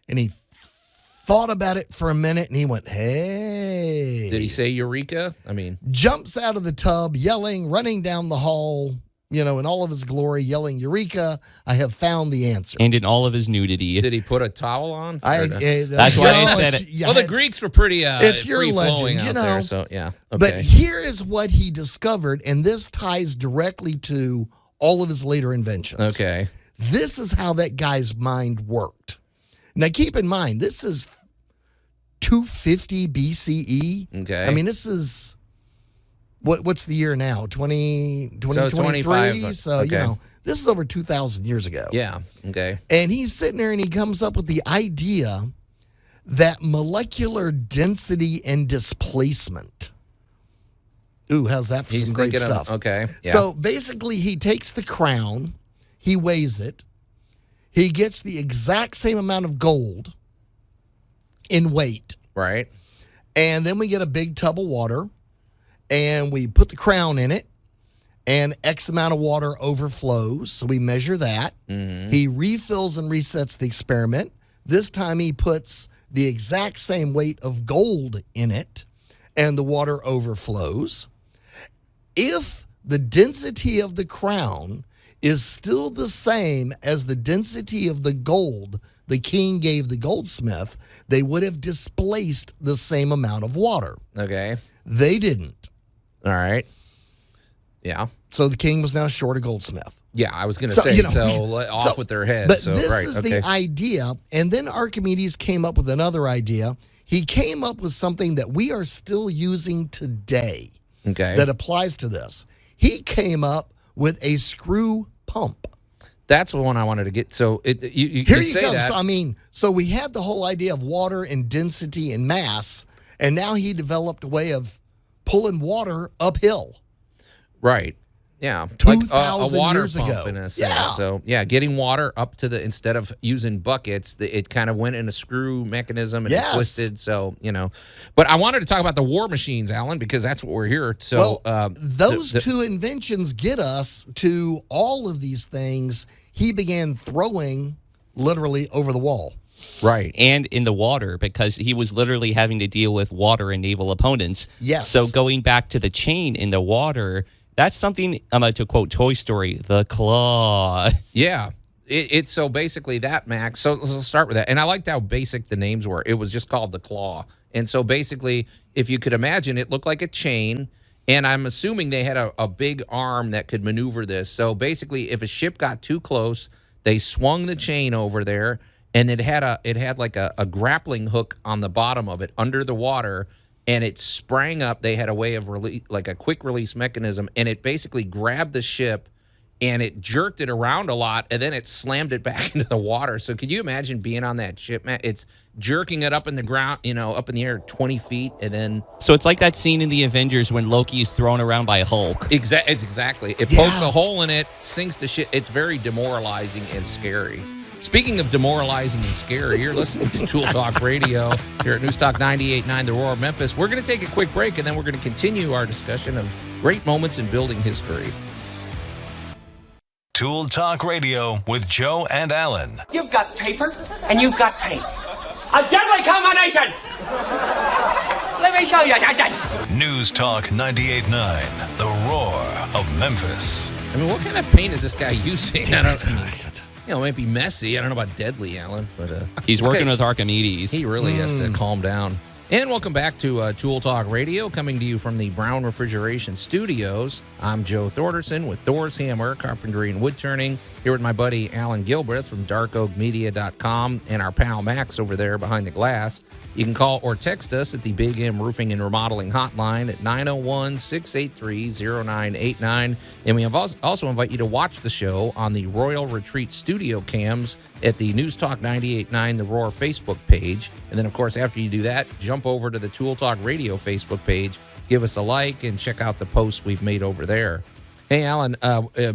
and he thought about it for a minute, and he went, hey. Did he say Eureka? I mean. Jumps out of the tub, yelling, running down the hall, in all of his glory, yelling, Eureka, I have found the answer. And in all of his nudity. Did he put a towel on? That's why I said it. Yeah, well, the Greeks were pretty it's your legend, out there, so yeah. Okay. But here is what he discovered, and this ties directly to all of his later inventions. Okay. This is how that guy's mind worked. Now, keep in mind, this is 250 BCE. Okay. I mean, this is... What's the year now? 2023? So, this is over 2,000 years ago. Yeah, okay. And he's sitting there and he comes up with the idea that molecular density and displacement. Ooh, how's that for some great stuff? Okay. Yeah. So, basically, he takes the crown, he weighs it, he gets the exact same amount of gold in weight. Right. And then we get a big tub of water. And we put the crown in it, and X amount of water overflows. So we measure that. Mm-hmm. He refills and resets the experiment. This time he puts the exact same weight of gold in it, and the water overflows. If the density of the crown is still the same as the density of the gold the king gave the goldsmith, they would have displaced the same amount of water. Okay. They didn't. All right. Yeah. So the king was now short a goldsmith. Yeah, I was going to say, off with their heads. But this is the idea. And then Archimedes came up with another idea. He came up with something that we are still using today that applies to this. He came up with a screw pump. That's the one I wanted to get. So here you go. That. So we had the whole idea of water and density and mass, and now he developed a way of pulling water uphill. Right. Yeah. 2,000 water years pump ago. In a sense. So, getting water up to instead of using buckets, it kind of went in a screw mechanism and it twisted. So, But I wanted to talk about the war machines, Alan, because that's what we're here. So, those two inventions get us to all of these things he began throwing literally over the wall. Right. And in the water, because he was literally having to deal with water and naval opponents. Yes. So going back to the chain in the water, that's something, to quote Toy Story, the claw. Yeah. It's so basically that, Max. So let's start with that. And I liked how basic the names were. It was just called the Claw. And so basically, if you could imagine, it looked like a chain. And I'm assuming they had a big arm that could maneuver this. So basically, if a ship got too close, they swung the chain over there, and it had like a grappling hook on the bottom of it under the water, and it sprang up. They had a way of like a quick release mechanism, and it basically grabbed the ship, and it jerked it around a lot, and then it slammed it back into the water. So could you imagine being on that ship, Matt? It's jerking it up in the ground, up in the air 20 feet, and then... So it's like that scene in the Avengers when Loki is thrown around by Hulk. It's exactly. It pokes a hole in it, sinks the ship. It's very demoralizing and scary. Speaking of demoralizing and scary, you're listening to Tool Talk Radio here at News Talk 98.9, The Roar of Memphis. We're going to take a quick break, and then we're going to continue our discussion of great moments in building history. Tool Talk Radio with Joe and Allen. You've got paper and you've got paint. A deadly combination! Let me show you. News Talk 98.9, The Roar of Memphis. I mean, what kind of paint is this guy using? I don't it might be messy. I don't know about deadly, Allen. But he's working with Archimedes. He really has to calm down. And welcome back to Tool Talk Radio, coming to you from the Brown Refrigeration Studios. I'm Joe Thorderson with Thor's Hammer, Carpentry and Wood Turning, here with my buddy Alan Gilbreth from darkoakmedia.com and our pal Max over there behind the glass. You can call or text us at the Big M Roofing and Remodeling Hotline at 901-683-0989. And we have also invite you to watch the show on the Royal Retreat Studio cams at the News Talk 98.9 The Roar Facebook page. And then, of course, after you do that, jump over to the Tool Talk Radio Facebook page, give us a like, and check out the posts we've made over there. Hey, Alan,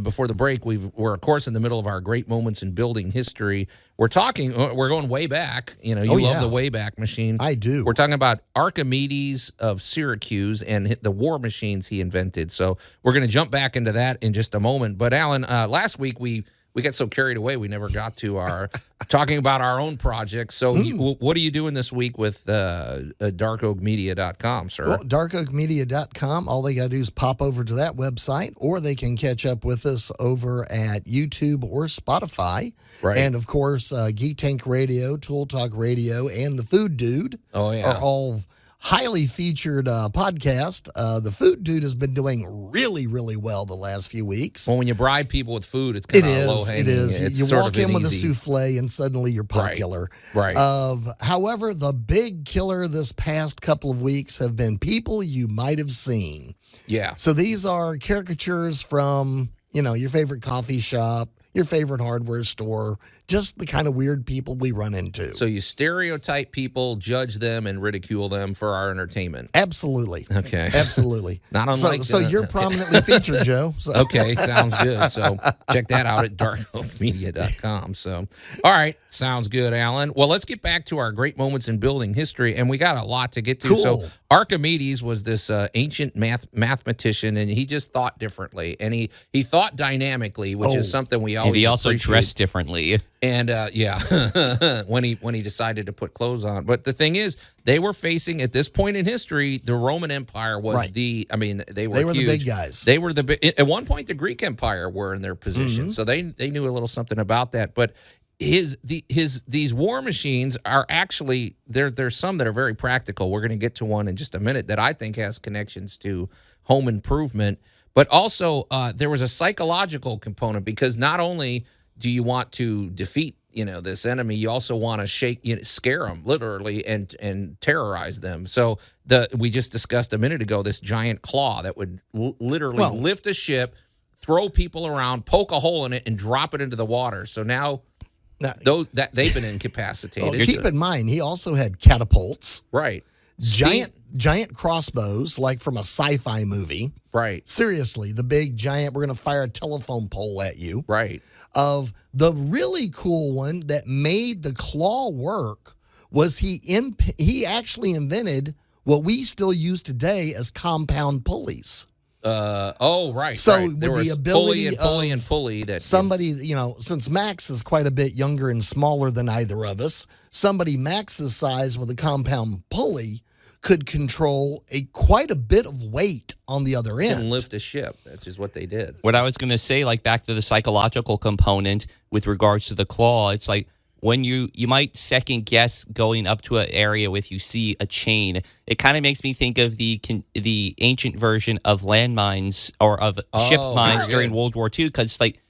before the break, we're, of course, in the middle of our great moments in building history. We're going way back. You love the Wayback Machine. I do. We're talking about Archimedes of Syracuse and the war machines he invented. So we're going to jump back into that in just a moment. But, Alan, last week we got so carried away we never got to our talking about our own projects. So what are you doing this week with darkoakmedia.com, sir? Well, darkoakmedia.com, all they got to do is pop over to that website, or they can catch up with us over at YouTube or Spotify. Right. And, of course, Geek Tank Radio, Tool Talk Radio, and The Food Dude are all highly featured podcast. The Food Dude has been doing really, really well the last few weeks. Well, when you bribe people with food, it's kind of low-hanging. It is. It's you sort walk of in with easy. a souffle, and suddenly you're popular. Right. However, the big killer this past couple of weeks have been people you might have seen. Yeah. So these are caricatures from, your favorite coffee shop, your favorite hardware store, just the kind of weird people we run into. So you stereotype people, judge them, and ridicule them for our entertainment. Absolutely. Okay. Absolutely. Not unlike... So you're prominently featured, Joe. So. Okay, sounds good. So check that out at darkoakmedia.com. So, all right, sounds good, Alan. Well, let's get back to our great moments in building history, and we got a lot to get to. Cool. So Archimedes was this ancient mathematician, and he just thought differently, and he thought dynamically, which is something we always And he also appreciate. dressed differently. And when he decided to put clothes on. But the thing is, they were facing at this point in history, the Roman Empire was they were huge. The big guys. They were at one point the Greek Empire were in their position, so they knew a little something about that. But these war machines are actually there's some that are very practical. We're going to get to one in just a minute that I think has connections to home improvement, but also there was a psychological component, because not only do you want to defeat this enemy, you also want to scare them literally and terrorize them. So we just discussed a minute ago this giant claw that would literally lift a ship, throw people around, poke a hole in it, and drop it into the water. So now they've been incapacitated. Well, keep in mind, he also had catapults. Right. Giant crossbows, like from a sci-fi movie. Right. Seriously, the big giant, we're going to fire a telephone pole at you. Right. Of the really cool one that made the claw work was he actually invented what we still use today as compound pulleys. Right. So right. with There was the ability pulley and of pulley that somebody, since Max is quite a bit younger and smaller than either of us, somebody Max's size with a compound pulley could control quite a bit of weight on the other end. can lift a ship. That's just what they did. What I was going to say, like back to the psychological component with regards to the claw, it's like when you might second guess going up to an area if you see a chain. It kind of makes me think of the ancient version of landmines or of ship mines during World War II, because like,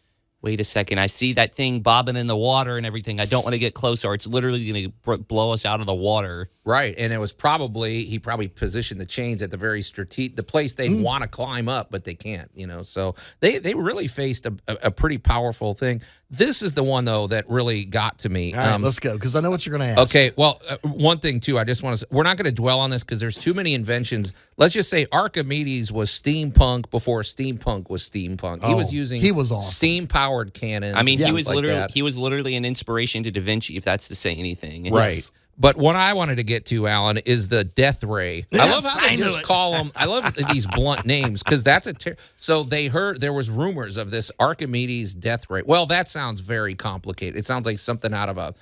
wait a second, I see that thing bobbing in the water and everything. I don't want to get close, or it's literally going to blow us out of the water. Right, and it was he probably positioned the chains at the very the place they'd want to climb up, but they can't, So they really faced a pretty powerful thing. This is the one, though, that really got to me. All right, let's go, because I know what you're going to ask. Okay, well, one thing, too, I just want to say, we're not going to dwell on this because there's too many inventions. Let's just say Archimedes was steampunk before steampunk was steampunk. He was awesome. Steam-powered cannons. I mean, he was like literally an inspiration to Da Vinci, if that's to say anything. Right. Yes. But what I wanted to get to, Alan, is the death ray. Yes, I love how they just call them. I love these blunt names because that's so they heard there was rumors of this Archimedes death ray. Well, that sounds very complicated. It sounds like something out of a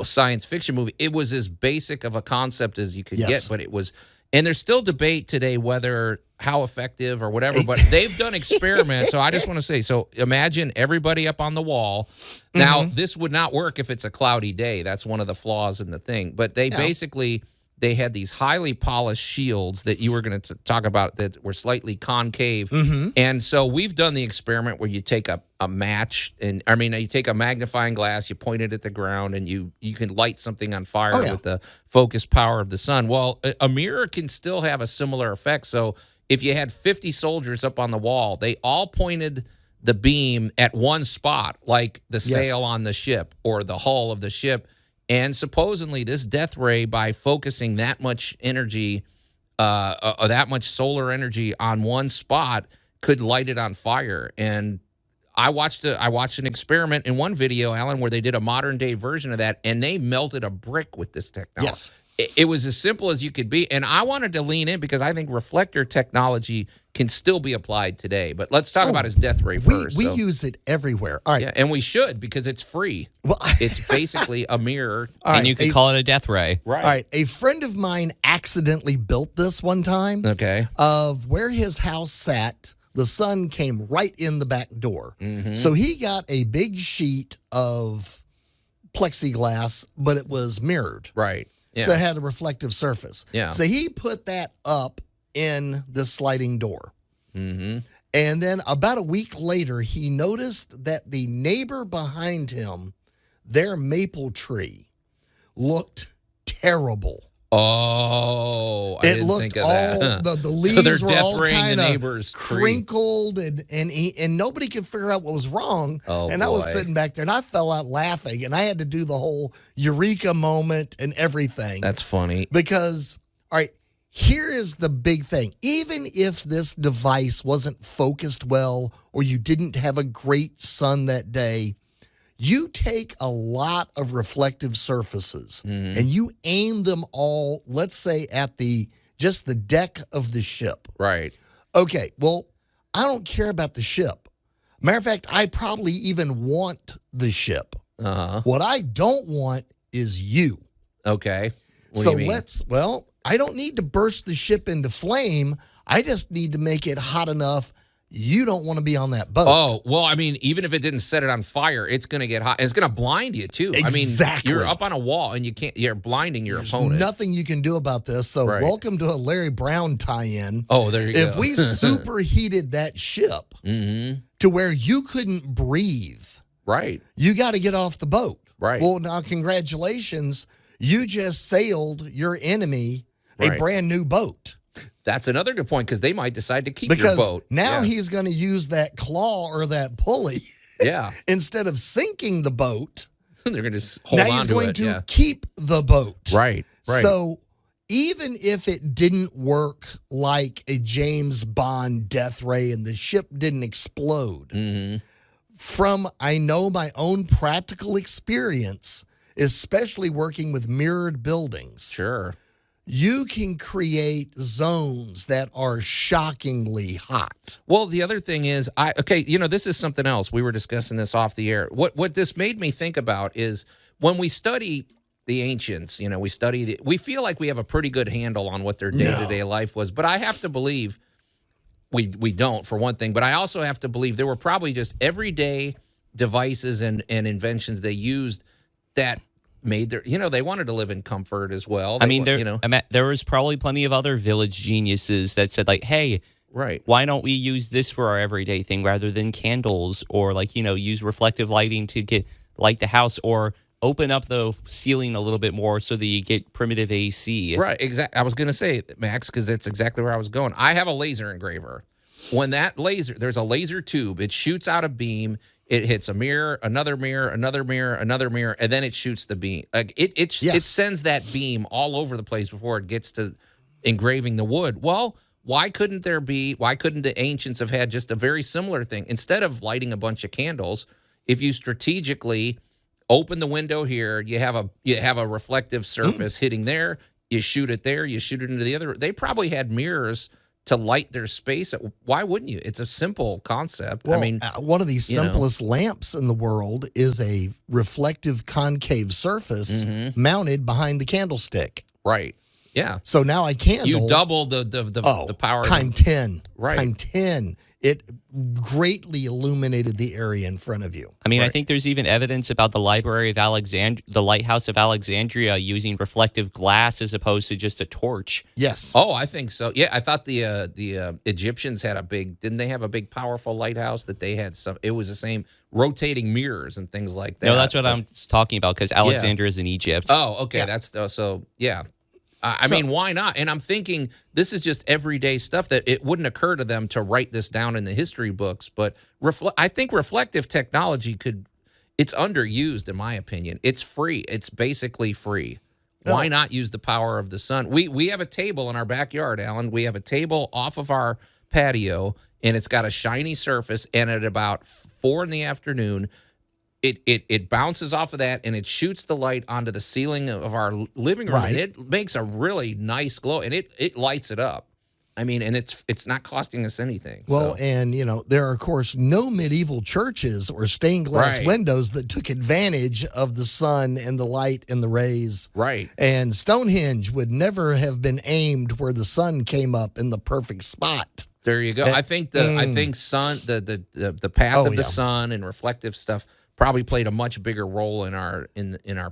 science fiction movie. It was as basic of a concept as you could get, but it was. And there's still debate today whether how effective or whatever, but they've done experiments. So I just want to say, so imagine everybody up on the wall. Now, this would not work if it's a cloudy day. That's one of the flaws in the thing. But they basically, they had these highly polished shields that you were going to talk about that were slightly concave. And so we've done the experiment where you take a match, you take a magnifying glass, you point it at the ground, and you can light something on fire with the focus power of the sun. Well, a mirror can still have a similar effect. So if you had 50 soldiers up on the wall, they all pointed the beam at one spot, like the sail on the ship or the hull of the ship. And supposedly this death ray, by focusing that much energy, that much solar energy on one spot, could light it on fire. And I watched an experiment in one video, Alan, where they did a modern day version of that, and they melted a brick with this technology. Yes. It was as simple as you could be. And I wanted to lean in because I think reflector technology can still be applied today. But let's talk about his death ray first. We use it everywhere. All right. Yeah, and we should, because it's free. Well, it's basically a mirror. And you could call it a death ray. Right. All right. A friend of mine accidentally built this one time. Okay. Of where his house sat, the sun came right in the back door. So he got a big sheet of plexiglass, but it was mirrored. Right. Yeah. So it had a reflective surface. Yeah. So he put that up in the sliding door. And then about a week later, he noticed that the neighbor behind him, their maple tree, looked terrible. Oh, I didn't think of that. The leaves so were all kind of crinkled, and nobody could figure out what was wrong. And I was sitting back there, and I fell out laughing, and I had to do the whole eureka moment and everything. That's funny. Because, all right, here is the big thing. Even if this device wasn't focused well or you didn't have a great sun that day, you take a lot of reflective surfaces and you aim them all, let's say, at just the deck of the ship. Right. Okay, well, I don't care about the ship. Matter of fact, I probably even want the ship. What I don't want is you. Okay. What so do you mean? I don't need to burst the ship into flame. I just need to make it hot enough you don't want to be on that boat. Oh, well, I mean, even if it didn't set it on fire, it's going to get hot. It's going to blind you, too. Exactly. I mean, you're up on a wall, and you're blinding your opponent. Nothing you can do about this. So welcome to a Larry Brown tie-in. Oh, there you go. If we superheated that ship to where you couldn't breathe, right, you got to get off the boat. Right. Well, now, congratulations. You just sailed your enemy a brand new boat. That's another good point, because they might decide to keep your boat. Now he's going to use that claw or that pulley. Instead of sinking the boat, they're going to hold on to it. Now he's going to keep the boat. Right. So even if it didn't work like a James Bond death ray and the ship didn't explode, from I know my own practical experience, especially working with mirrored buildings. Sure. you can create zones that are shockingly hot. Well, the other thing is, this is something else. We were discussing this off the air. What this made me think about is when we study the ancients, we feel like we have a pretty good handle on what their day-to-day life was. But I have to believe we don't, for one thing. But I also have to believe there were probably just everyday devices and inventions they used that made their, they wanted to live in comfort as well. There was probably plenty of other village geniuses that said, like, hey, right, why don't we use this for our everyday thing rather than candles, or use reflective lighting to light the house, or open up the ceiling a little bit more so that you get primitive AC. Right, exactly. I was going to say, Max, because that's exactly where I was going. I have a laser engraver. When there's a laser tube, it shoots out a beam. It hits a mirror, another mirror, another mirror, another mirror, and then it shoots the beam. Like it sends that beam all over the place before it gets to engraving the wood. Well, why couldn't the ancients have had just a very similar thing? Instead of lighting a bunch of candles, if you strategically open the window here, you have a reflective surface hitting there, you shoot it there, you shoot it into the other. They probably had mirrors to light their space. Why wouldn't you? It's a simple concept. Well, one of the simplest lamps in the world is a reflective concave surface mounted behind the candlestick. Right. Yeah. So now I can. You double the power. Time 10. Right. Time 10. It greatly illuminated the area in front of you. I think there's even evidence about the the Lighthouse of Alexandria using reflective glass as opposed to just a torch. Yes. Oh, I think so. Yeah, I thought the Egyptians had didn't they have a big, powerful lighthouse that they had it was the same rotating mirrors and things like that. No, that's what I'm talking about, because Alexandria is in Egypt. Oh, okay. Yeah. Why not? And I'm thinking this is just everyday stuff that it wouldn't occur to them to write this down in the history books. But I think reflective technology it's underused, in my opinion. It's free. It's basically free. Why not use the power of the sun? We have a table in our backyard, Alan. We have a table off of our patio, and it's got a shiny surface. And at about 4 p.m, it bounces off of that, and it shoots the light onto the ceiling of our living room. Right. And it makes a really nice glow, and it lights it up. And it's not costing us anything. Well, and there are, of course, no medieval churches or stained glass windows that took advantage of the sun and the light and the rays. Right. And Stonehenge would never have been aimed where the sun came up in the perfect spot. There you go. I think sun, the path of the sun and reflective stuff probably played a much bigger role in our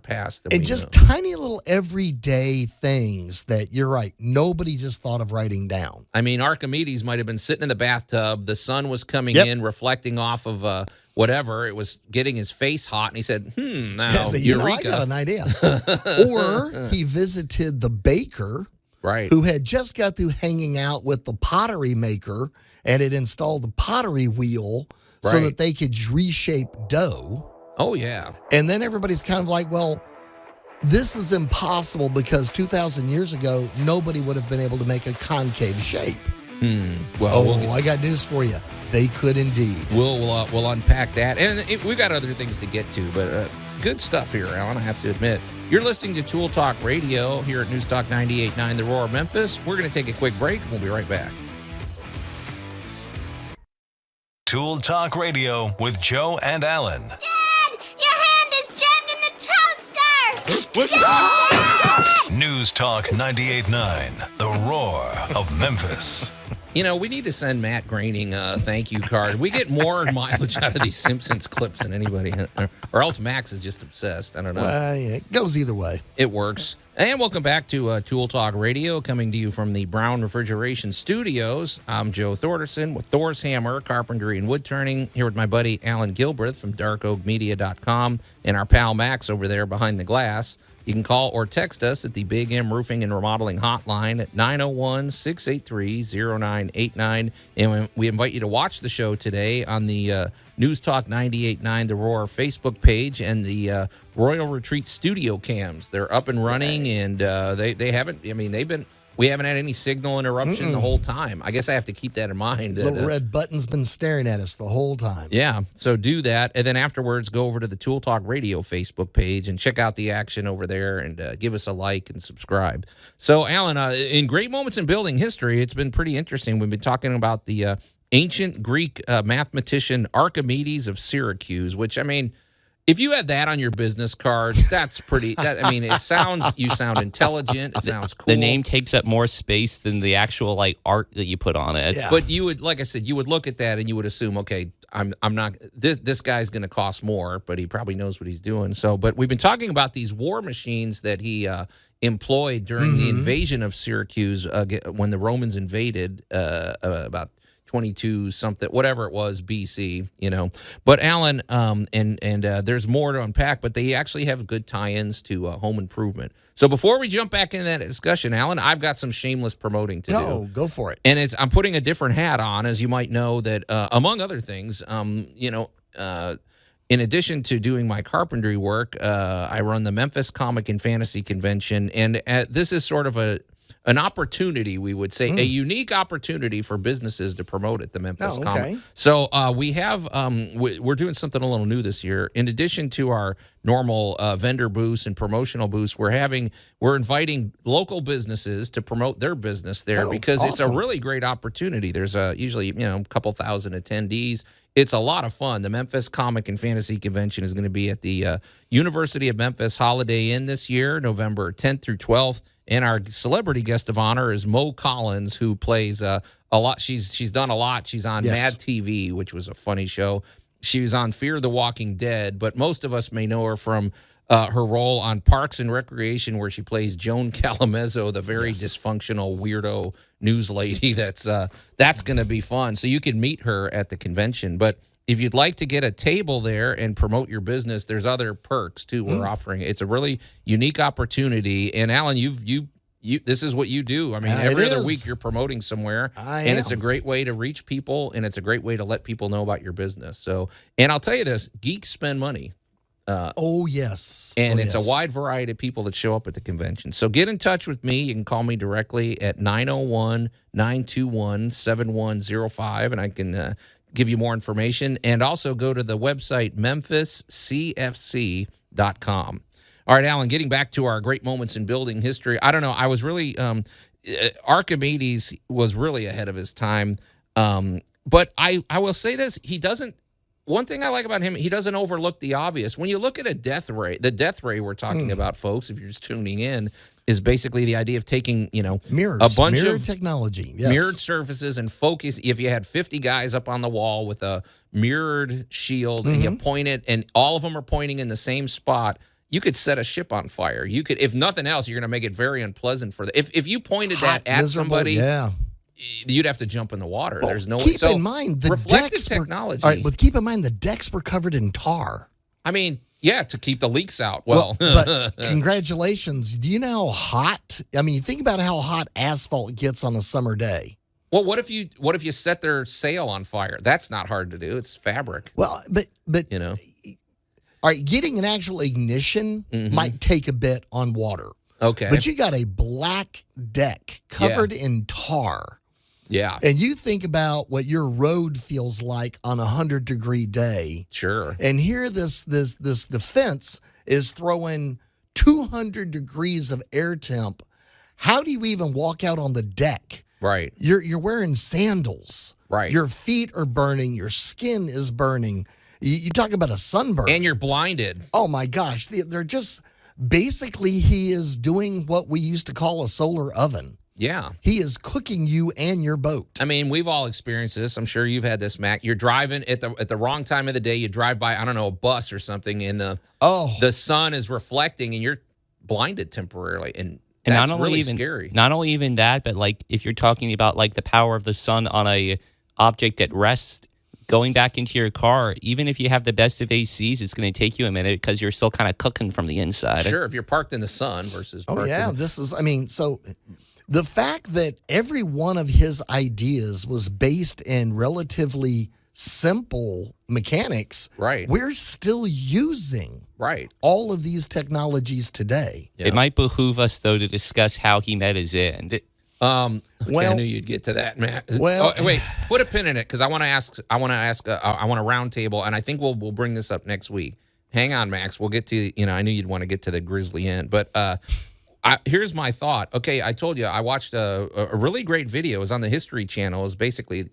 past than and we just know. Tiny little everyday things that, you're right, nobody just thought of writing down. Archimedes might have been sitting in the bathtub. The sun was coming in, reflecting off of whatever. It was getting his face hot, and he said, eureka. I got an idea. Or he visited the baker, right, who had just got through hanging out with the pottery maker and had installed a pottery wheel so that they could reshape dough. Oh, yeah. And then everybody's kind of like, well, this is impossible because 2,000 years ago, nobody would have been able to make a concave shape. Well, I got news for you. They could indeed. We'll unpack that. And we've got other things to get to, but good stuff here, Alan, I have to admit. You're listening to Tool Talk Radio here at News Talk 98.9 The Roar of Memphis. We're going to take a quick break, and we'll be right back. Tool Talk Radio with Joe and Alan. Dad, your hand is jammed in the toaster! News Talk 98.9 The Roar of Memphis. We need to send Matt Groening a thank you card. We get more mileage out of these Simpsons clips than anybody, or else Max is just obsessed. I don't know. It goes either way. It works. And welcome back to Tool Talk Radio, coming to you from the Brown Refrigeration Studios. I'm Joe Thorderson with Thor's Hammer, Carpentry and Wood Turning, here with my buddy Alan Gilbreth from darkoakmedia.com and our pal Max over there behind the glass. You can call or text us at the Big M Roofing and Remodeling Hotline at 901-683-0989. And we invite you to watch the show today on the News Talk 98.9 The Roar Facebook page and the Royal Retreat studio cams. They're up and running, and they haven't, they've been We haven't had any signal interruption the whole time. I guess I have to keep that in mind. Little red button's been staring at us the whole time. Yeah, so do that. And then afterwards, go over to the Tool Talk Radio Facebook page and check out the action over there and give us a like and subscribe. So, Alan, in Great Moments in Building History, it's been pretty interesting. We've been talking about the ancient Greek mathematician Archimedes of Syracuse, which, I mean, if you had that on your business card, that's pretty. You sound intelligent. It sounds cool. The name takes up more space than the actual like art that you put on it. Yeah. But you would, like I said, you would look at that and you would assume, okay, I'm not. This guy's going to cost more, but he probably knows what he's doing. So, but we've been talking about these war machines that he employed during the invasion of Syracuse when the Romans invaded about 22 something, whatever it was, BC, But Alan, there's more to unpack, but they actually have good tie-ins to home improvement. So before we jump back into that discussion, Alan, I've got some shameless promoting to do. No, go for it. And I'm putting a different hat on, as you might know, that among other things, in addition to doing my carpentry work, I run the Memphis Comic and Fantasy Convention, and this is sort of an opportunity, we would say, a unique opportunity for businesses to promote at the Memphis Comic. So we have, we're doing something a little new this year. In addition to our normal vendor booths and promotional booths, we're inviting local businesses to promote their business there because it's a really great opportunity. There's usually, a couple thousand attendees. It's a lot of fun. The Memphis Comic and Fantasy Convention is going to be at the University of Memphis Holiday Inn this year, November 10th through 12th. And our celebrity guest of honor is Mo Collins, who plays a lot. She's done a lot. She's on Mad TV, which was a funny show. She was on Fear the Walking Dead, but most of us may know her from her role on Parks and Recreation, where she plays Joan Calamezzo, the very dysfunctional weirdo news lady. That's going to be fun. So you can meet her at the convention. But if you'd like to get a table there and promote your business, there's other perks too we're offering. It's a really unique opportunity. And Alan, you this is what you do. I mean, every other week you're promoing somewhere, and it's a great way to reach people, and it's a great way to let people know about your business. So, and I'll tell you this, geeks spend money. Yes. And it's a wide variety of people that show up at the convention. So get in touch with me. You can call me directly at 901-921-7105, and I can give you more information. And also go to the website memphiscfc.com. All right, Alan, getting back to our great moments in building history. I don't know. I was really Archimedes was really ahead of his time. But I will say this, he doesn't. One thing I like about him, he doesn't overlook the obvious. When you look at a death ray, the death ray we're talking about, folks, if you're just tuning in, is basically the idea of taking, mirrors, a bunch mirror of technology, mirrored surfaces and focus. If you had 50 guys up on the wall with a mirrored shield and you point it, and all of them are pointing in the same spot, you could set a ship on fire. You could, if nothing else, you're going to make it very unpleasant for the. If you pointed that at somebody, you'd have to jump in the water. Well, there's no way. Keep in mind the decks technology. All right, but keep in mind the decks were covered in tar. I mean, yeah, to keep the leaks out. Well, but congratulations. Do you know how hot? I mean, think about how hot asphalt gets on a summer day. Well, what if you set their sail on fire? That's not hard to do. It's fabric. Well, but all right, getting an actual ignition might take a bit on water. Okay. But you got a black deck covered in tar. Yeah. And you think about what your road feels like on a 100-degree day. Sure. And here this defense is throwing 200 degrees of air temp. How do you even walk out on the deck? Right. You're wearing sandals. Right. Your feet are burning. Your skin is burning. You talk about a sunburn. And you're blinded. Oh, my gosh. They're just basically he is doing what we used to call a solar oven. Yeah. He is cooking you and your boat. I mean, we've all experienced this. I'm sure you've had this, Mac. You're driving at the wrong time of the day. You drive by, I don't know, a bus or something, and the sun is reflecting, and you're blinded temporarily. And that's really scary. Not only even that, but like if you're talking about like the power of the sun on a object at rest, going back into your car, even if you have the best of ACs, it's going to take you a minute because you're still kind of cooking from the inside. Sure, if you're parked in the sun versus parked so the fact that every one of his ideas was based in relatively simple mechanics, right? We're still using all of these technologies today. It might behoove us, though, to discuss how he met his end. Okay, Well- I knew you'd get to that, Matt. Well- wait, put a pin in it because I want to ask. I want a round table, and I think we'll bring this up next week. Hang on, Max. We'll get to. I knew you'd want to get to the Grizzly end, but here's my thought. Okay, I told you I watched a really great video. It was on the History Channel. It was basically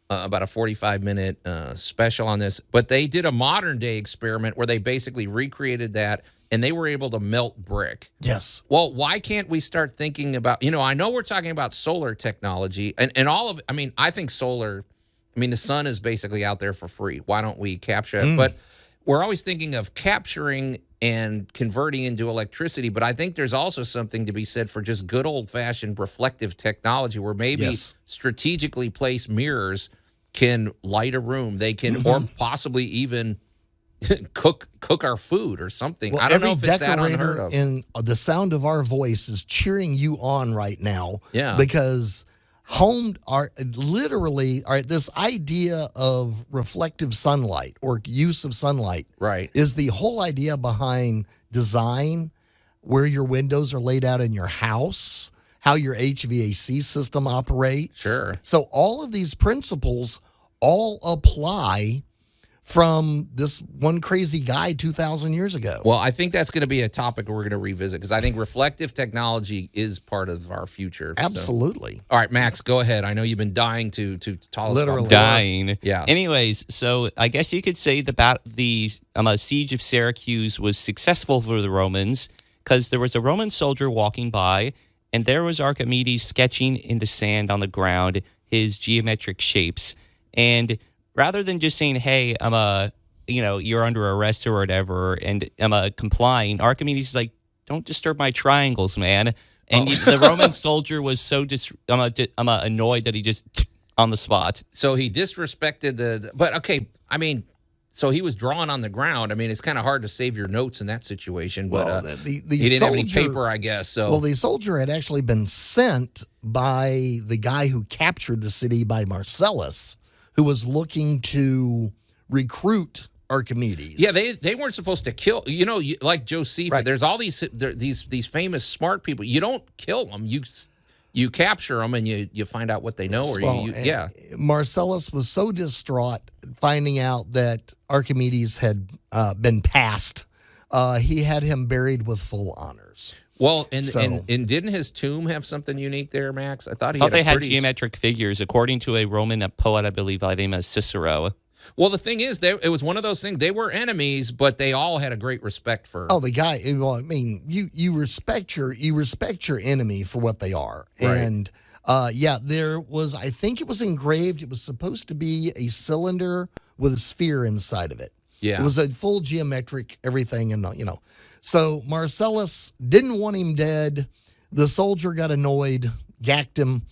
about a 45-minute special on this, but they did a modern day experiment where they basically recreated that. And they were able to melt brick. Yes. Well, why can't we start thinking about, I know we're talking about solar technology and all of, I think solar, the sun is basically out there for free. Why don't we capture it? But we're always thinking of capturing and converting into electricity. But I think there's also something to be said for just good old fashioned reflective technology where maybe strategically placed mirrors can light a room. They can, or possibly even cook our food or something. Well, I don't know if every it's that unheard decorator of. in the sound of our voice is cheering you on right now. Yeah. Because this idea of reflective sunlight or use of sunlight is the whole idea behind design, where your windows are laid out in your house, how your HVAC system operates. Sure. So all of these principles all apply from this one crazy guy 2,000 years ago. Well, I think that's going to be a topic we're going to revisit because I think reflective technology is part of our future. Absolutely. So. All right, Max, go ahead. I know you've been dying to tell us Literally. about Dying. Yeah. Anyways, so I guess you could say the siege of Syracuse was successful for the Romans because there was a Roman soldier walking by, and there was Archimedes sketching in the sand on the ground his geometric shapes. And rather than just saying, hey, you're under arrest or whatever, and I'm complying, Archimedes is like, don't disturb my triangles, man. And the Roman soldier was so annoyed that he just on the spot. So he disrespected but okay, so he was drawing on the ground. It's kind of hard to save your notes in that situation. But the he didn't soldier, have any paper, I guess. So well, the soldier had actually been sent by the guy who captured the city by Marcellus, who was looking to recruit Archimedes. Yeah, they weren't supposed to kill. Like Josephus. Right. There's all these famous smart people. You don't kill them. You capture them and you find out what they know. Marcellus was so distraught finding out that Archimedes had been passed. He had him buried with full honors. Well, and didn't his tomb have something unique there, Max? I thought they had geometric figures, according to a Roman poet, I believe, by the name of Cicero. Well, the thing is, it was one of those things. They were enemies, but they all had a great respect for. Oh, the guy. Well, you respect your enemy for what they are, right. And there was. I think it was engraved. It was supposed to be a cylinder with a sphere inside of it. Yeah, it was a full geometric everything, and So Marcellus didn't want him dead. The soldier got annoyed, gacked him,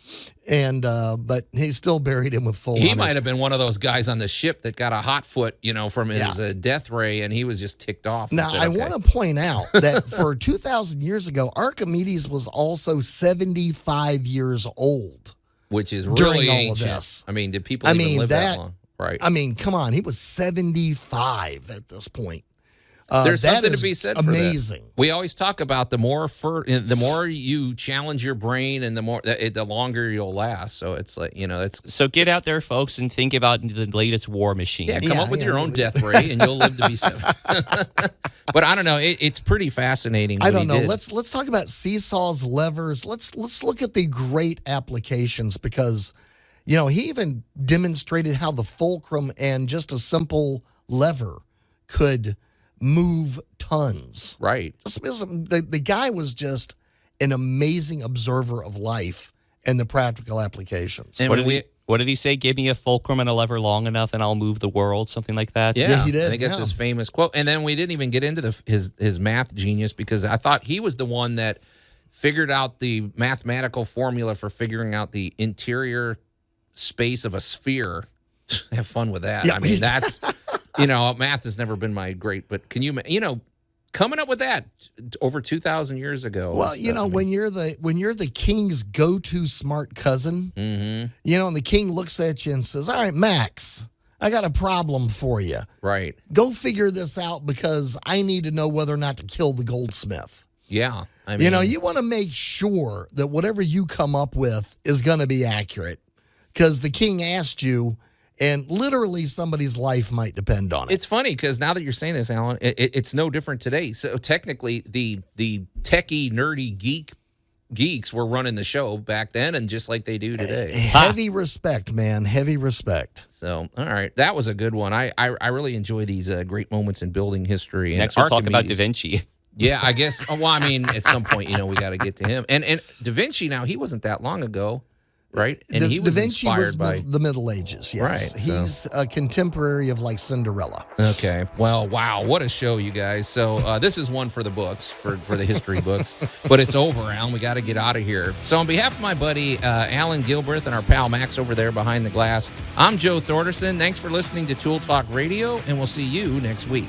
and but he still buried him with full honors. He might have been one of those guys on the ship that got a hot foot, from his death ray, and he was just ticked off. Now, I want to point out that for 2,000 years ago, Archimedes was also 75 years old. Which is during really all ancient. Of this. Did people even live that long? Right. Come on. He was 75 at this point. There's something to be said for amazing. That. We always talk about the more you challenge your brain and the longer you'll last. So it's like, So get out there, folks, and think about the latest war machine. Yeah, come up with your own death ray and you'll live to be 7. But I don't know. It's pretty fascinating. I don't know. Let's talk about seesaws, levers. Let's look at the great applications because, he even demonstrated how the fulcrum and just a simple lever could move tons. Right. The guy was just an amazing observer of life and the practical applications. And what did he say? Give me a fulcrum and a lever long enough and I'll move the world, something like that? Yeah, he did. I think that's his famous quote. And then we didn't even get into his math genius because I thought he was the one that figured out the mathematical formula for figuring out the interior space of a sphere. Have fun with that. Yeah, that's... math has never been my great, but can you, coming up with that over 2,000 years ago? Well, when you're the king's go-to smart cousin, and the king looks at you and says, "All right, Max, I got a problem for you. Right. Go figure this out because I need to know whether or not to kill the goldsmith." Yeah. I mean, you want to make sure that whatever you come up with is going to be accurate because the king asked you, and literally somebody's life might depend on it. it's funny because now that you're saying this, Alan, it's no different today. So technically, the techie, nerdy geeks were running the show back then, and just like they do today. Heavy respect, man. Heavy respect. So, all right, that was a good one. I really enjoy these great moments in building history. And Next, we'll talk about Archimedes. Da Vinci. Yeah, I guess. Well, I mean, at some point, we got to get to him. And Da Vinci, now, he wasn't that long ago, right? And he was Da Vinci inspired was by the Middle Ages, yes. Right, He's a contemporary of like Cinderella. Okay. Well, wow, what a show, you guys. So this is one for the books, for the history books. But it's over, Alan. We got to get out of here. So on behalf of my buddy Alan Gilbreth and our pal Max over there behind the glass, I'm Joe Thorderson. Thanks for listening to Tool Talk Radio, and we'll see you next week.